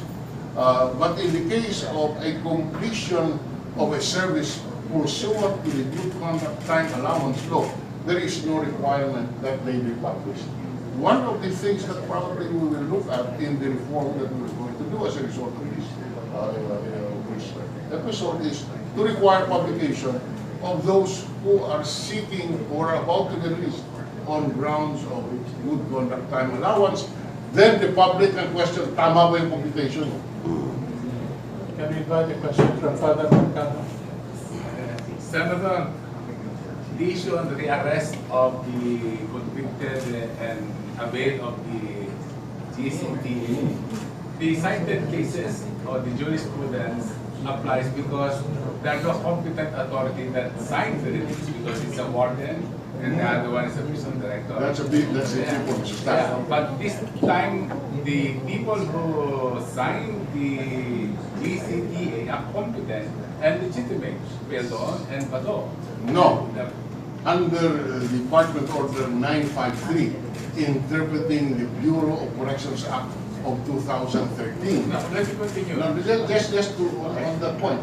But in the case of a completion of a service pursuant to the good conduct time allowance law, there is no requirement that they be published. One of the things that probably we will look at in the reform that we're going to do as a result of this episode is to require publication of those who are seeking or are about to be released on grounds of good conduct time allowance. Then the public can question, tama ba yung computation? Can we invite a question from Father Mercado? Senator, the issue on the arrest of the convicted and avail of the GCTA, the cited cases or the jurisprudence applies because there's no competent authority that signs the release because it's a warden and the other one is a prison director. That's a big staff. Yeah, but this time the people who signed the GCTA are competent and legitimate, Perdon and Bado. No. Under Department Order 953, interpreting the Bureau of Corrections Act of 2013. No, let me continue. No, just to, on that point,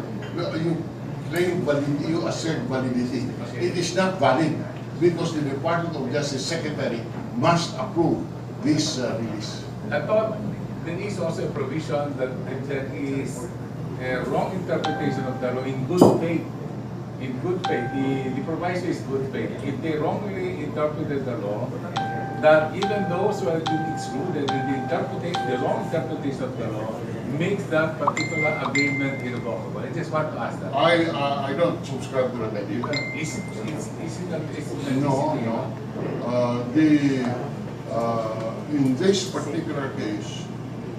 you claim validity, you assert validity. Okay. It is not valid because the Department of Justice Secretary must approve this release. I thought there is also a provision that there is a wrong interpretation of the law in good faith. In good faith, the proviso is good faith. If they wrongly interpreted the law, that even those who have been excluded, the wrong interpretation of the law makes that particular agreement irrevocable. I just want to ask that. I don't subscribe to that idea. Is it No. In this particular case,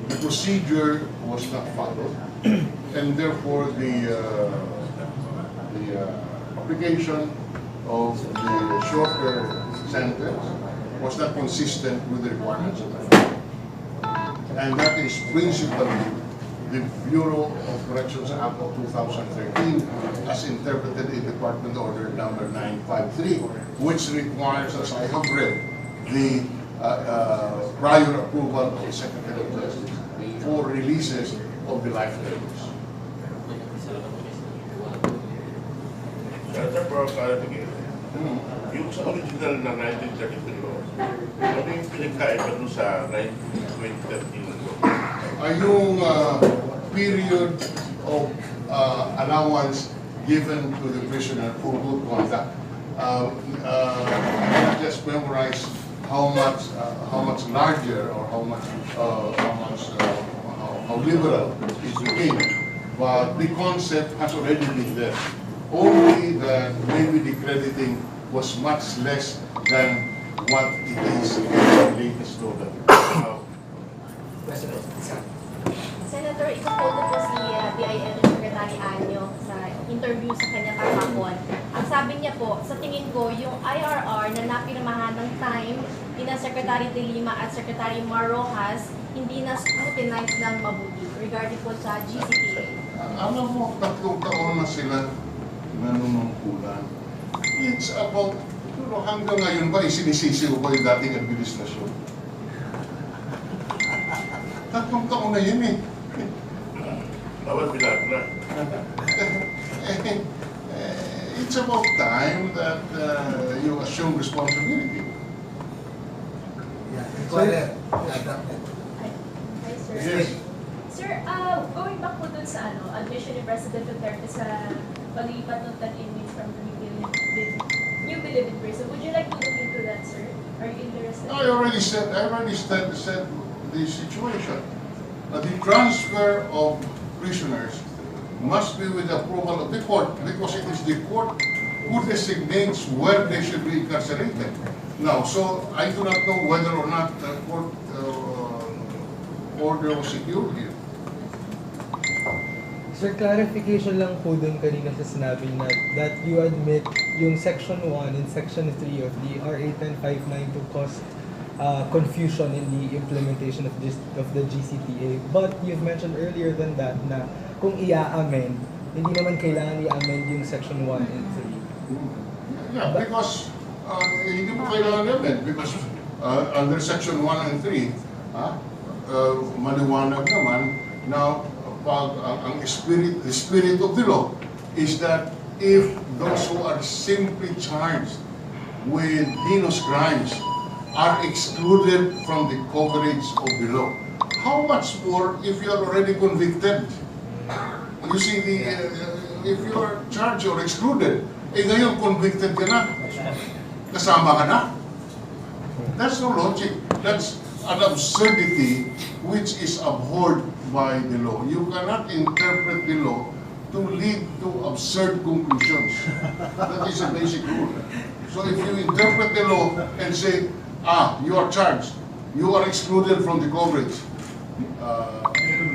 the procedure was not followed, and therefore the application of the shorter sentence was not consistent with the requirements of the law. And that is principally the Bureau of Corrections Act of 2013 as interpreted in Department Order number 953, which requires, as I have read, the prior approval of the Secretary of Justice for releases of the life terms. Senator, for clarification, yung sa original na 1933 law, ano yung pinagkaiba doon sa 2013 law? Yung period of allowance given to the prisoner for good conduct. I just memorize how much larger or how liberal it became, but the concept has already been there. Only that maybe the crediting was much less than what it is in the latest law that we have. Senator, ipapoldo po si BIL Secretary Anyo sa interview sa kanya kahapon. Ang sabi niya po, sa tingin ko, yung IRR na napirmahan ng time ni na Secretary De Lima at Secretary Mar Rojas, hindi na scrutinized ng mabuti regarding po sa GCTA. Alam mo, 3 taon na sila nanunungkulan. It's about, hanggang ngayon ba, isinisisi ko ba yung dating administrasyon? 3 taon na yun eh. Bawat binagla. It's about time that you assume responsibility. Sir, Hi, sir. Yes. Sir, going back po dun sa admission ni President Duterte sa paglipat ng 10 inmates from the New Bilibid prison, would you like to look into that, sir? Are you interested? I already said the situation. The transfer of prisoners must be with the approval of the court because it is the court who designates where they should be incarcerated. Now, so I do not know whether or not the court order was secured here. Sir, clarification lang po dun kanina sa sinabi na that you admit yung Section 1 and Section 3 of the RA 10592 caused confusion in the implementation of the GCTA. But you've mentioned earlier than that na kung i-amend, hindi naman kailangan i-amend yung Section 1 and 3. Yeah, because hindi mo kailangan namin because under Section 1 and 3, maliwanag naman na pag ang the spirit of the law is that if those who are simply charged with heinous crimes are excluded from the coverage of the law, how much more if you are already convicted? You see, if you are charged or excluded, ngayon convicted ka na, kasama ka na. That's no logic. That's an absurdity which is abhorred by the law. You cannot interpret the law to lead to absurd conclusions. That is a basic rule. So if you interpret the law and say, you are charged, you are excluded from the coverage,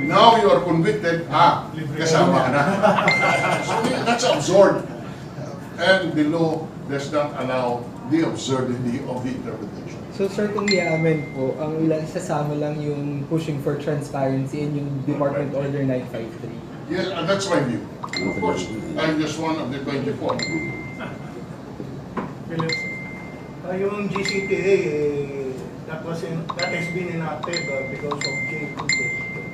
now you are convicted, kasama ka na. So that's absurd. And the law does not allow the absurdity of the interpretation. So sir, kung i-amend po, ang ilan sasama lang yung pushing for transparency in yung Department Order 953. Yes, and that's my view. Of course, I'm just one of the 24. yung GCTA, that has been enacted because of jail congestion.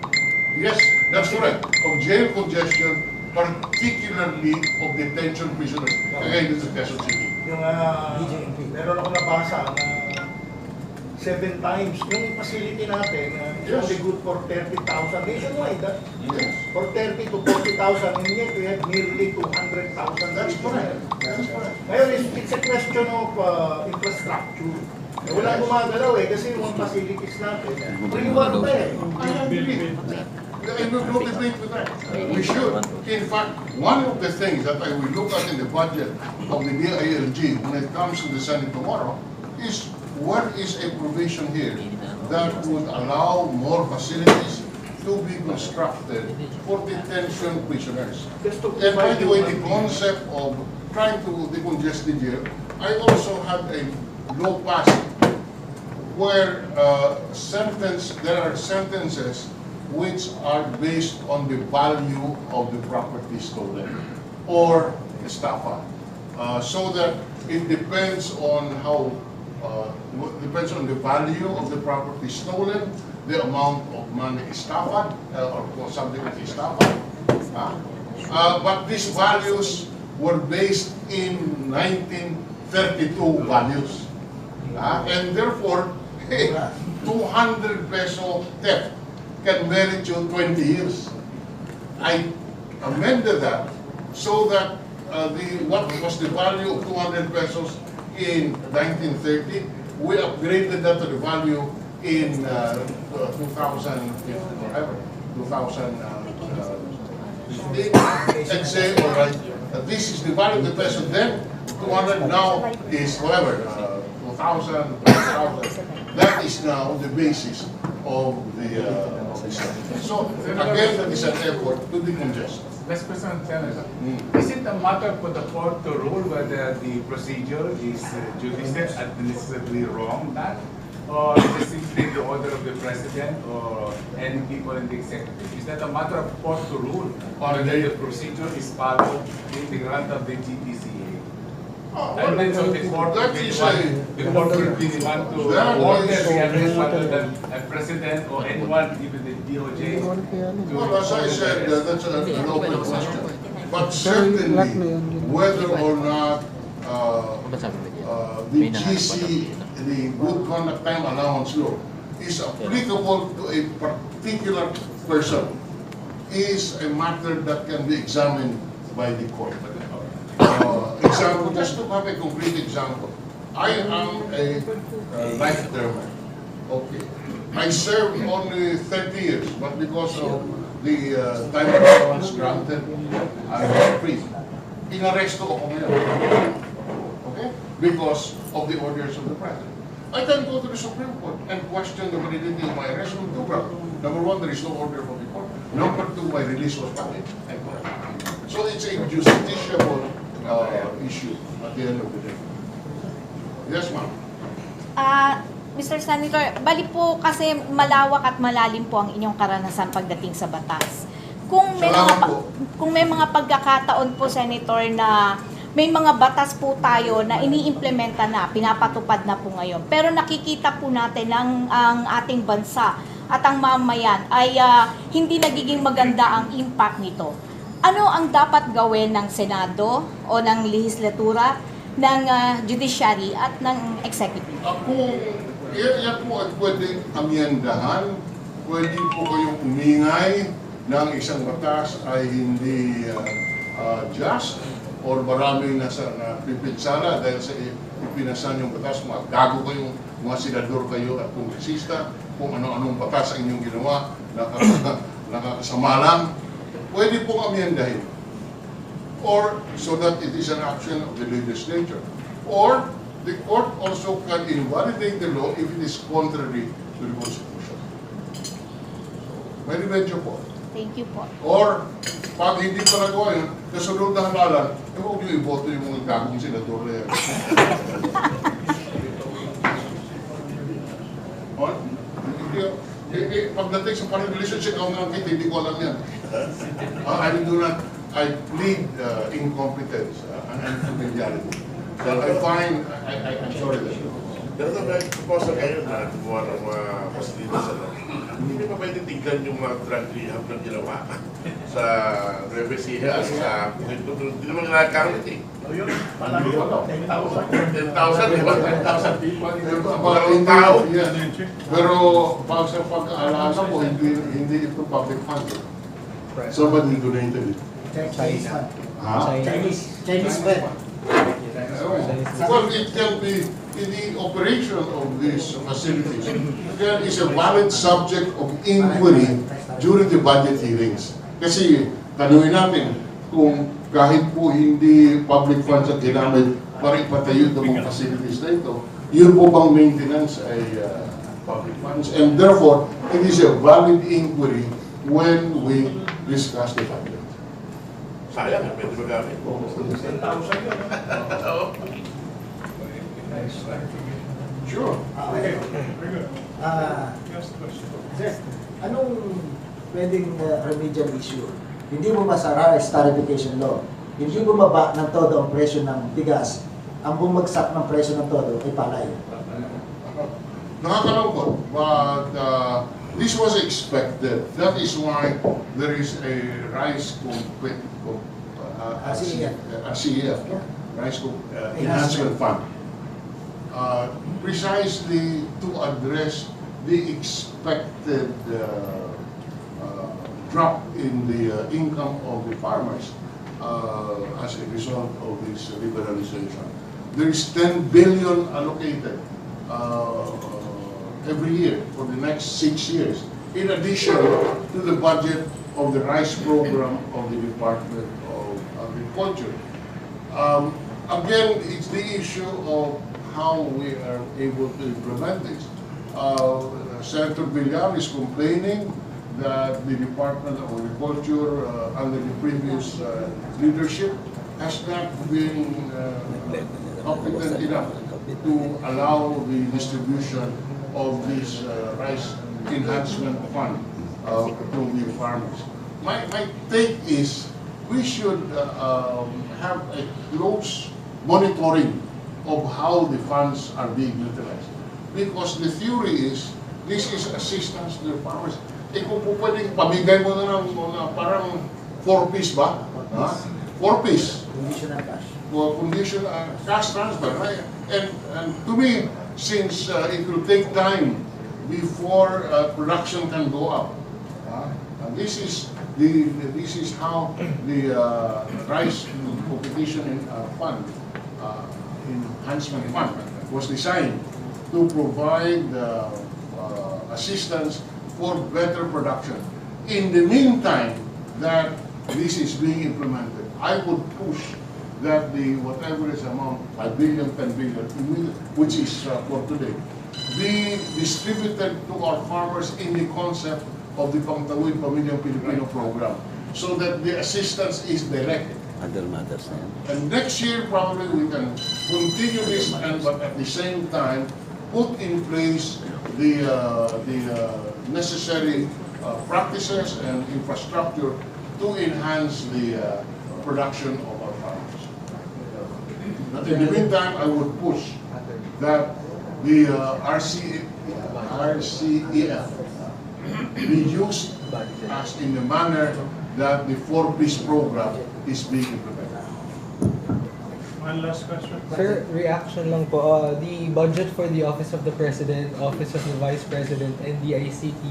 Yes, that's correct. Of jail congestion, particularly of detention prisoners, kagaya dito sa Quezon City. Yung, meron ako nabasa na 7 times yung facility natin, it's only good for 30,000 nationwide. Yes. For 30 to 40,000, and yet we have nearly 200,000. That's correct. That's correct. Ngayon, it's a question of infrastructure. Wala gumagalaw kasi yung mga facilities natin, pre-war pa I agree. I will not debate with that. We should. In fact, one of the things that I will look at in the budget of the DILG when it comes to the Senate tomorrow is what is a provision here that would allow more facilities to be constructed for detention prisoners. And by the way, the concept of trying to decongest the jail, I also had a law passed where there are sentences which are based on the value of the property stolen or estafa. So that it depends on depends on the value of the property stolen, the amount of money estafa or something like estafa. But these values were based in 1932 values. And therefore, 200 peso theft can merit you 20 years. I amended that so that what was the value of 200 pesos in 1930, we upgraded that to the value in 2015, and say, all right, this is the value of the peso then, 200 now is whatever, 4,000, 5,000. That is now the basis of the study. So again, that is an effort to decongest. Last question, Senator. Is it a matter for the court to rule whether the procedure is judicial administratively wrong, not? Or is it simply the order of the president or any people in the executive? Is that a matter of court to rule, or whether the procedure is followed in the grant of the GCTA? I meant so the court will be the court will be the one to order the arrest rather than a president or anyone, even the DOJ. Well, as I said, that's an open question. But certainly, whether or not the the Good Conduct Time Allowance Law is applicable to a particular person is a matter that can be examined by the court. Example, just to have a complete example, I am a life termer. Okay. I served only 30 years, but because of the time allowance granted, I was free. Inaresto ako ngayon. Okay? Because of the orders of the president. I can go to the Supreme Court and question the validity of my arrest on two grounds. Number one, there is no order from the court. Number two, my release was valid. So it's a justiciable issue at the end of the day. Yes, ma'am. Mr. Senator, bali po kasi malawak at malalim po ang inyong karanasan pagdating sa batas. Kung may mga pagkakataon po, Senator, na may mga batas po tayo na iniimplementa na, pinapatupad na po ngayon. Pero nakikita po natin ang ating bansa at ang mamayan ay hindi nagiging maganda ang impact nito. Ano ang dapat gawin ng Senado o ng lehislatura, ng judiciary at ng executive? Yan po at pwedeng amyendahan, pwede po kayong umingay ng isang batas ay hindi just or maraming napipinsala dahil sa ipinasan yung batas, gago kayong mga senador kayo at kongresista, kung ano-anong batas ang inyong ginawa, nakakasama lang, pwede pong amyendahin. Or so that it is an action of the legislature. Or the court also can invalidate the law if it is contrary to the Constitution. May remedyo po. Thank you po. Or, pag hindi pa nagawa yun, kasunod na halalan, huwag niyo iboto yung mga gagong senador na yan. Pagdating sa foreign relationship, ako nga kita, hindi ko alam yan. I plead incompetence and unfamiliarity. So I find, I'm sorry that. Pero may proposal kayo na gumawa ng mga facilities ano. Hindi pa pwede tignan yung mga drug rehab na ginawa sa Revesiha, sa hindi naman nakakount eh. Yun, palagi ko 10,000. 10,000, di ba? 10,000 people. Pero pag sa pag-aalala ko, hindi ito public fund. Somebody donated it. Chinese fund. Chinese fund. Well, it can be in the operation of these facilities. There is a valid subject of inquiry during the budget hearings. Kasi tanungin natin kung kahit po hindi public funds ang ginamit para ipatayo itong mga facilities na ito, yun po bang maintenance ay public funds? And therefore, it is a valid inquiry when we discuss the budget. Sayang, pwede magamit. 10,000 yun. Sure. Okay. Sir, anong pwedeng remedial issue? Hindi mo masara is tarification law. Hindi bumaba ng todo ang presyo ng bigas. Ang bumagsak ng presyo ng todo ay palay. Nakakalungkot, but this was expected. That is why there is a rice CEF, Rice Enhancement Fund. Precisely to address the expected drop in the income of the farmers as a result of this liberalization. There is 10 billion allocated every year for the next 6 years, in addition to the budget of the rice program of the Department of Agriculture. Again, it's the issue of how we are able to implement this. Senator Villar is complaining that the Department of Agriculture under the previous leadership has not been competent enough to allow the distribution of this rice enhancement fund to the farmers. My take is we should have a close monitoring of how the funds are being utilized. Because the theory is, this is assistance to the farmers. Eh kung po pwedeng pamigay mo na ng parang 4-piece ba? 4-piece. Conditional cash. For conditional cash transfer. Right? And to me, since it will take time before production can go up, and this is how the rice competition fund, enhancement fund, was designed to provide assistance for better production. In the meantime, that this is being implemented, I would push that the whatever is amount, 5 billion, 10 billion, which is for today, be distributed to our farmers in the concept of the Pangtawid Pamilyang Pilipino program, so that the assistance is directed. Other matters. And next year, probably we can continue this, but at the same time, put in place the necessary practices and infrastructure to enhance the production of our farmers. But in the meantime, I would push that the RCEF be used as in the manner that the 4-piece program is being implemented. One last question. Sir, reaction lang po. The budget for the Office of the President, Office of the Vice President, and the ICT,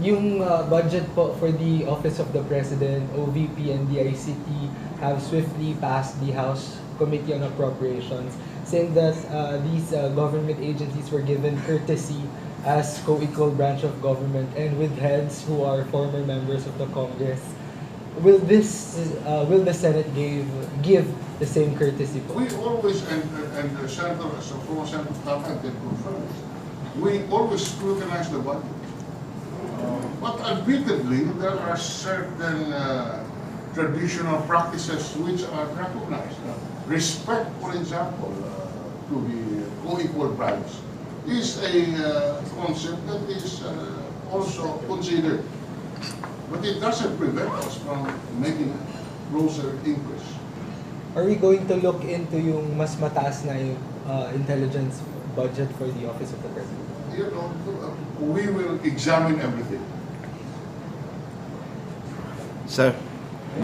yung budget po for the Office of the President, OVP, and the ICT have swiftly passed the House Committee on Appropriations, saying that these government agencies were given courtesy as co-equal branch of government and with heads who are former members of the Congress. Will the Senate give the same courtesy po? We always, and the Senator, so former Senator Kapihan can confirm this, we always scrutinize the budget. But admittedly, there are certain traditional practices which are recognized. Respect, for example, to the co-equal branch is a concept that is also considered. But it doesn't prevent us from making closer inquiries. Are we going to look into yung mas mataas na yung intelligence budget for the Office of the President? You know, we will examine everything. Sir,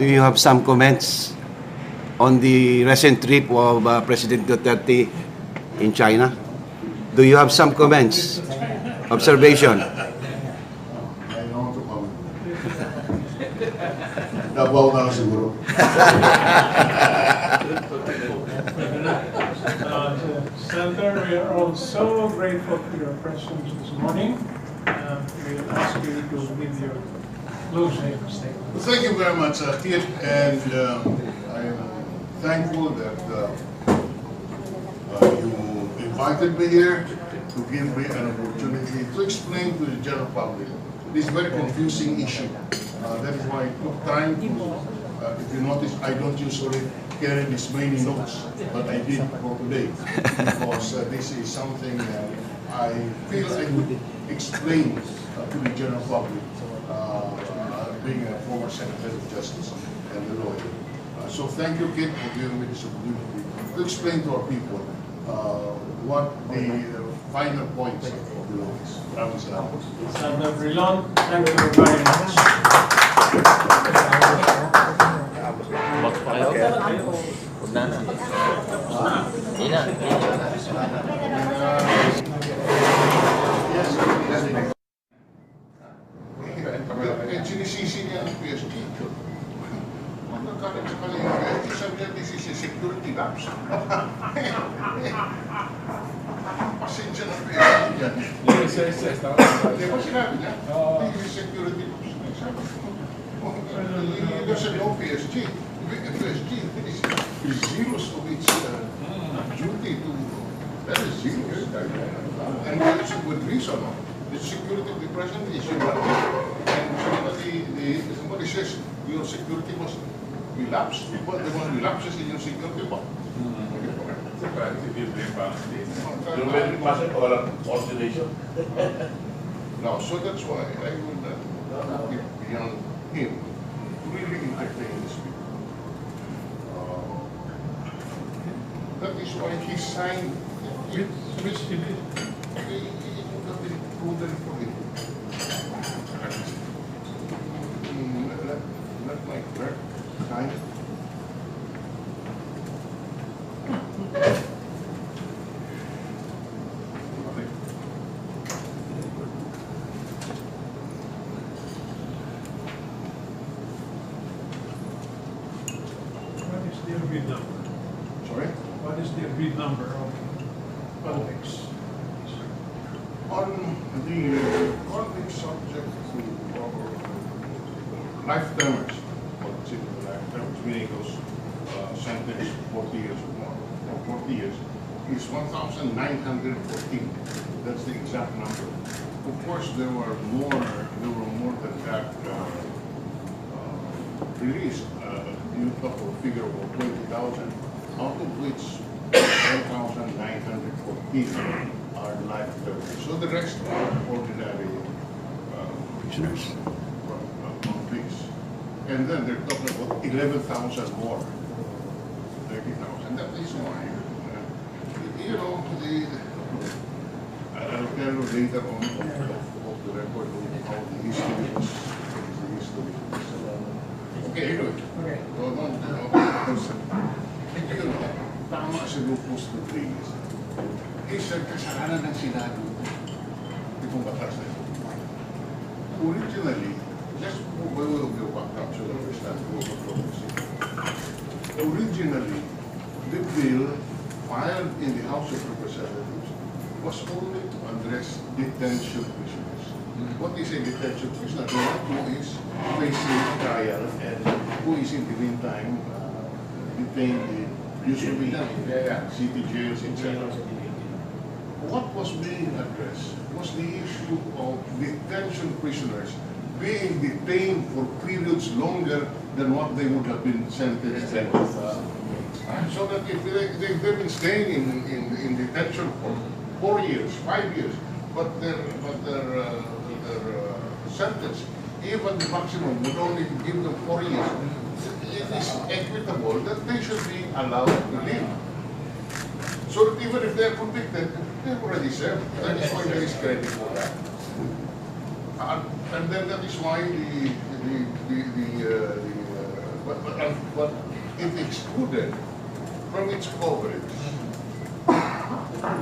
do you have some comments on the recent trip of President Duterte in China? Do you have some comments, observation? I don't want to comment. Davao na lang siguro. Senator, we are all so grateful for your presence this morning. We will ask you to give your closing statement. Well, thank you very much, Kit, and I am thankful that you invited me here to give me an opportunity to explain to the general public this very confusing issue. That is why it took time to, if you notice, I don't usually carry this many notes, but I did for today, because this is something I feel I could explain to the general public, being a former Secretary of Justice and a lawyer. So thank you, Kit, for giving me this opportunity to explain to our people what the final points of the law is. Senator Drilon, thank you very much. Sinisisi niya ang PSG. Magkakaroon sa kanila, sabi niya, this is a security lapse. Pasensya na PSG niya. Di ba sinabi niya? This is security lapse. He doesn't know PSG. PSG is zealous of its duty to See, and it's a good reason. The security of the president is important. And somebody says your security must relapse. But the one relapses in your security ba? You're very much of ordination. No, so that's why I would get beyond him to really entertain these people. That is why he signed. Which he did. It would have been prudent for him. Let my clerk sign. What is the agreed number? Sorry? What is the agreed number of convicts? On the convict subject to lifetimers, meaning those sentenced 40 years or more, or 40 years, is 1,914. That's the exact number. Of course, there were more than that released. You talk of a figure of 20,000, out of which 1,914 are life terms. So the rest are ordinary Prisoners. convicts. And then they're talking about 11,000 more. 30,000. That is why, you know, I'll tell you later on of the record of how the history was. The history was. Okay, anyway. Okay. So, you know, tama si Lupus Rodriguez. Isa kasalanan ng Senado. Itong batas na ito. Originally, just we will go back up so that we understand what we're focusing. Originally, the bill filed in the House of Representatives was only to address detention prisoners. What is a detention prisoner? The one who is facing trial and who is in the meantime detained in usually city jails, etc. What was being addressed was the issue of detention prisoners being detained for periods longer than what they would have been sentenced to. So that if they've been staying in detention for 4 years, 5 years, but their sentence, even the maximum would only give them 4 years, it is equitable that they should be allowed to live. So that even if they're convicted, they've already served. That is why there is credit for that. And then that is why but it excluded from its coverage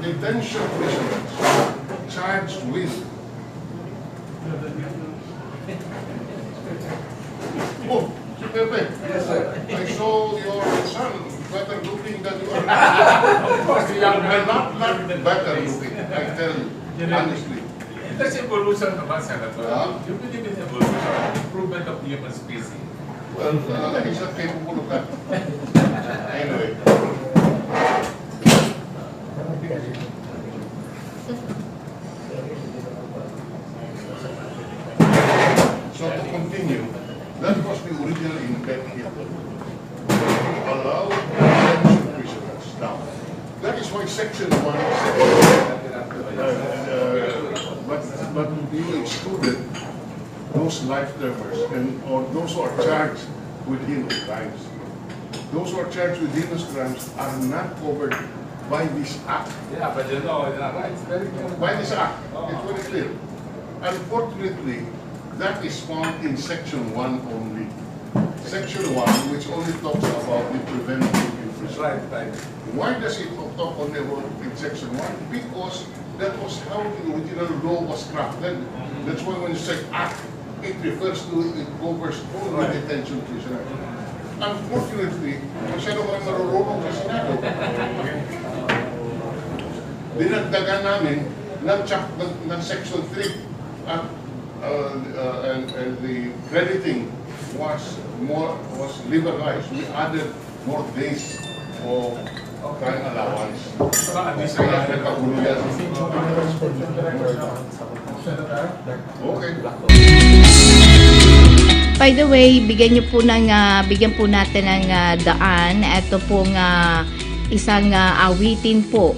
detention prisoners charged with oh, Pepe, Yes, sir. I saw your son better looking than you are. Of course, the young man. Not better looking, I tell you, honestly. That's evolution naman, Senator. Huh? You believe in evolution, improvement of the human species. Well, he's not capable of that. Anyway. So to continue, that was the original intent here. Allow detention prisoners. Now, that is why Section 1 but you excluded those life-termers and or those who are charged with heinous crimes. Those who are charged with heinous crimes are not covered by this act. Yeah, but you know, it's very clear. By this act, it's very clear. Unfortunately, that is found in Section 1 only. Section 1, which only talks about the preventive imprisonment. Right. Why does it talk only about in Section 1? Because that was how the original law was crafted. That's why when you say act, it refers to, it covers only detention prisoners. Unfortunately, masyado kami marurunong sa Senado. Dinagdagan namin ng Section 3 and the crediting was liberalized. We added more days Kaya allowance. Saka at least Nagkagulo yan. Senator? Okay. By the way, bigyan po natin ng daan. Ito pong isang awitin po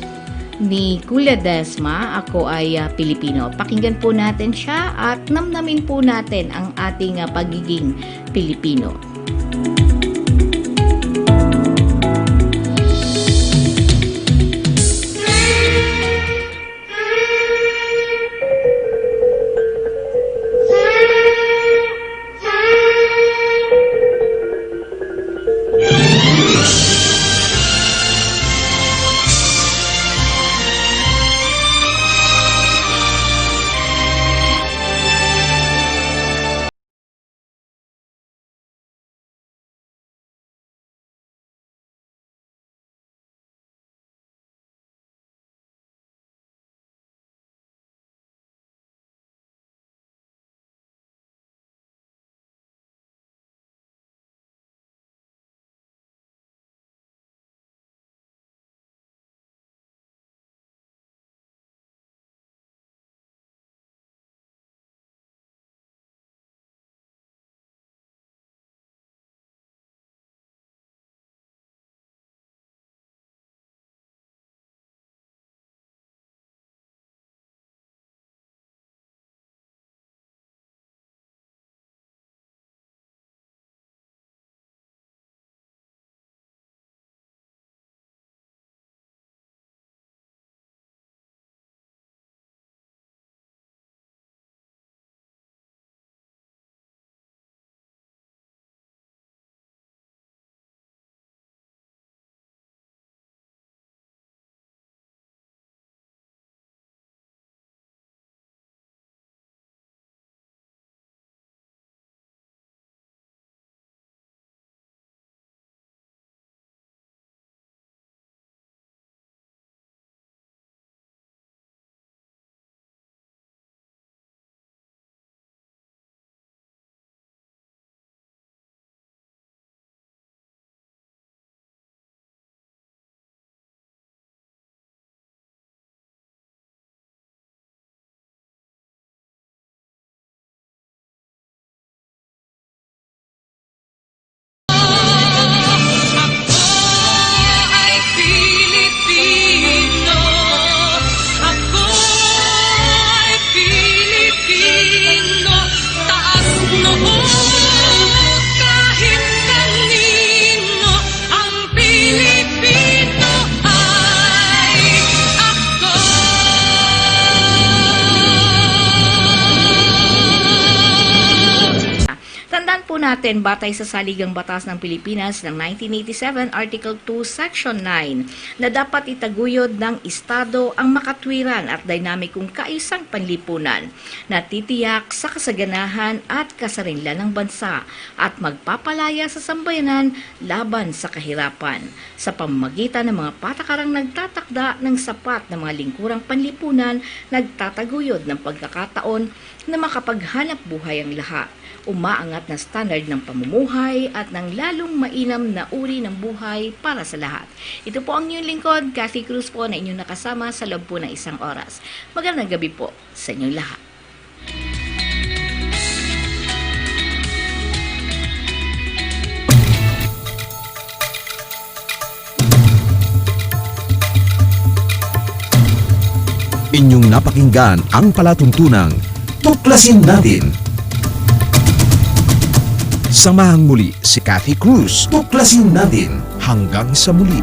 ni Kuya Desma, Ako Ay Pilipino. Pakinggan po natin siya at namnamin po natin ang ating pagiging Pilipino. Natin batay sa Saligang Batas ng Pilipinas ng 1987 Article 2 Section 9 na dapat itaguyod ng Estado ang makatwiran at dinamikong kaisang panlipunan na titiyak sa kasaganahan at kasarinlan ng bansa at magpapalaya sa sambayanan laban sa kahirapan sa pamamagitan ng mga patakarang nagtatakda ng sapat na mga lingkurang panlipunan nagtataguyod ng pagkakataon na makapaghanap buhay ang lahat, umaangat na standard ng pamumuhay at ng lalong mainam na uri ng buhay para sa lahat. Ito po ang inyong lingkod, Cathy Cruz po, na inyong nakasama sa loob po ng isang oras. Magandang gabi po sa inyong lahat. Inyong napakinggan ang palatuntunang Tuklasin Natin. Samahang muli si Cathy Cruz. Tuklasin natin hanggang sa muli.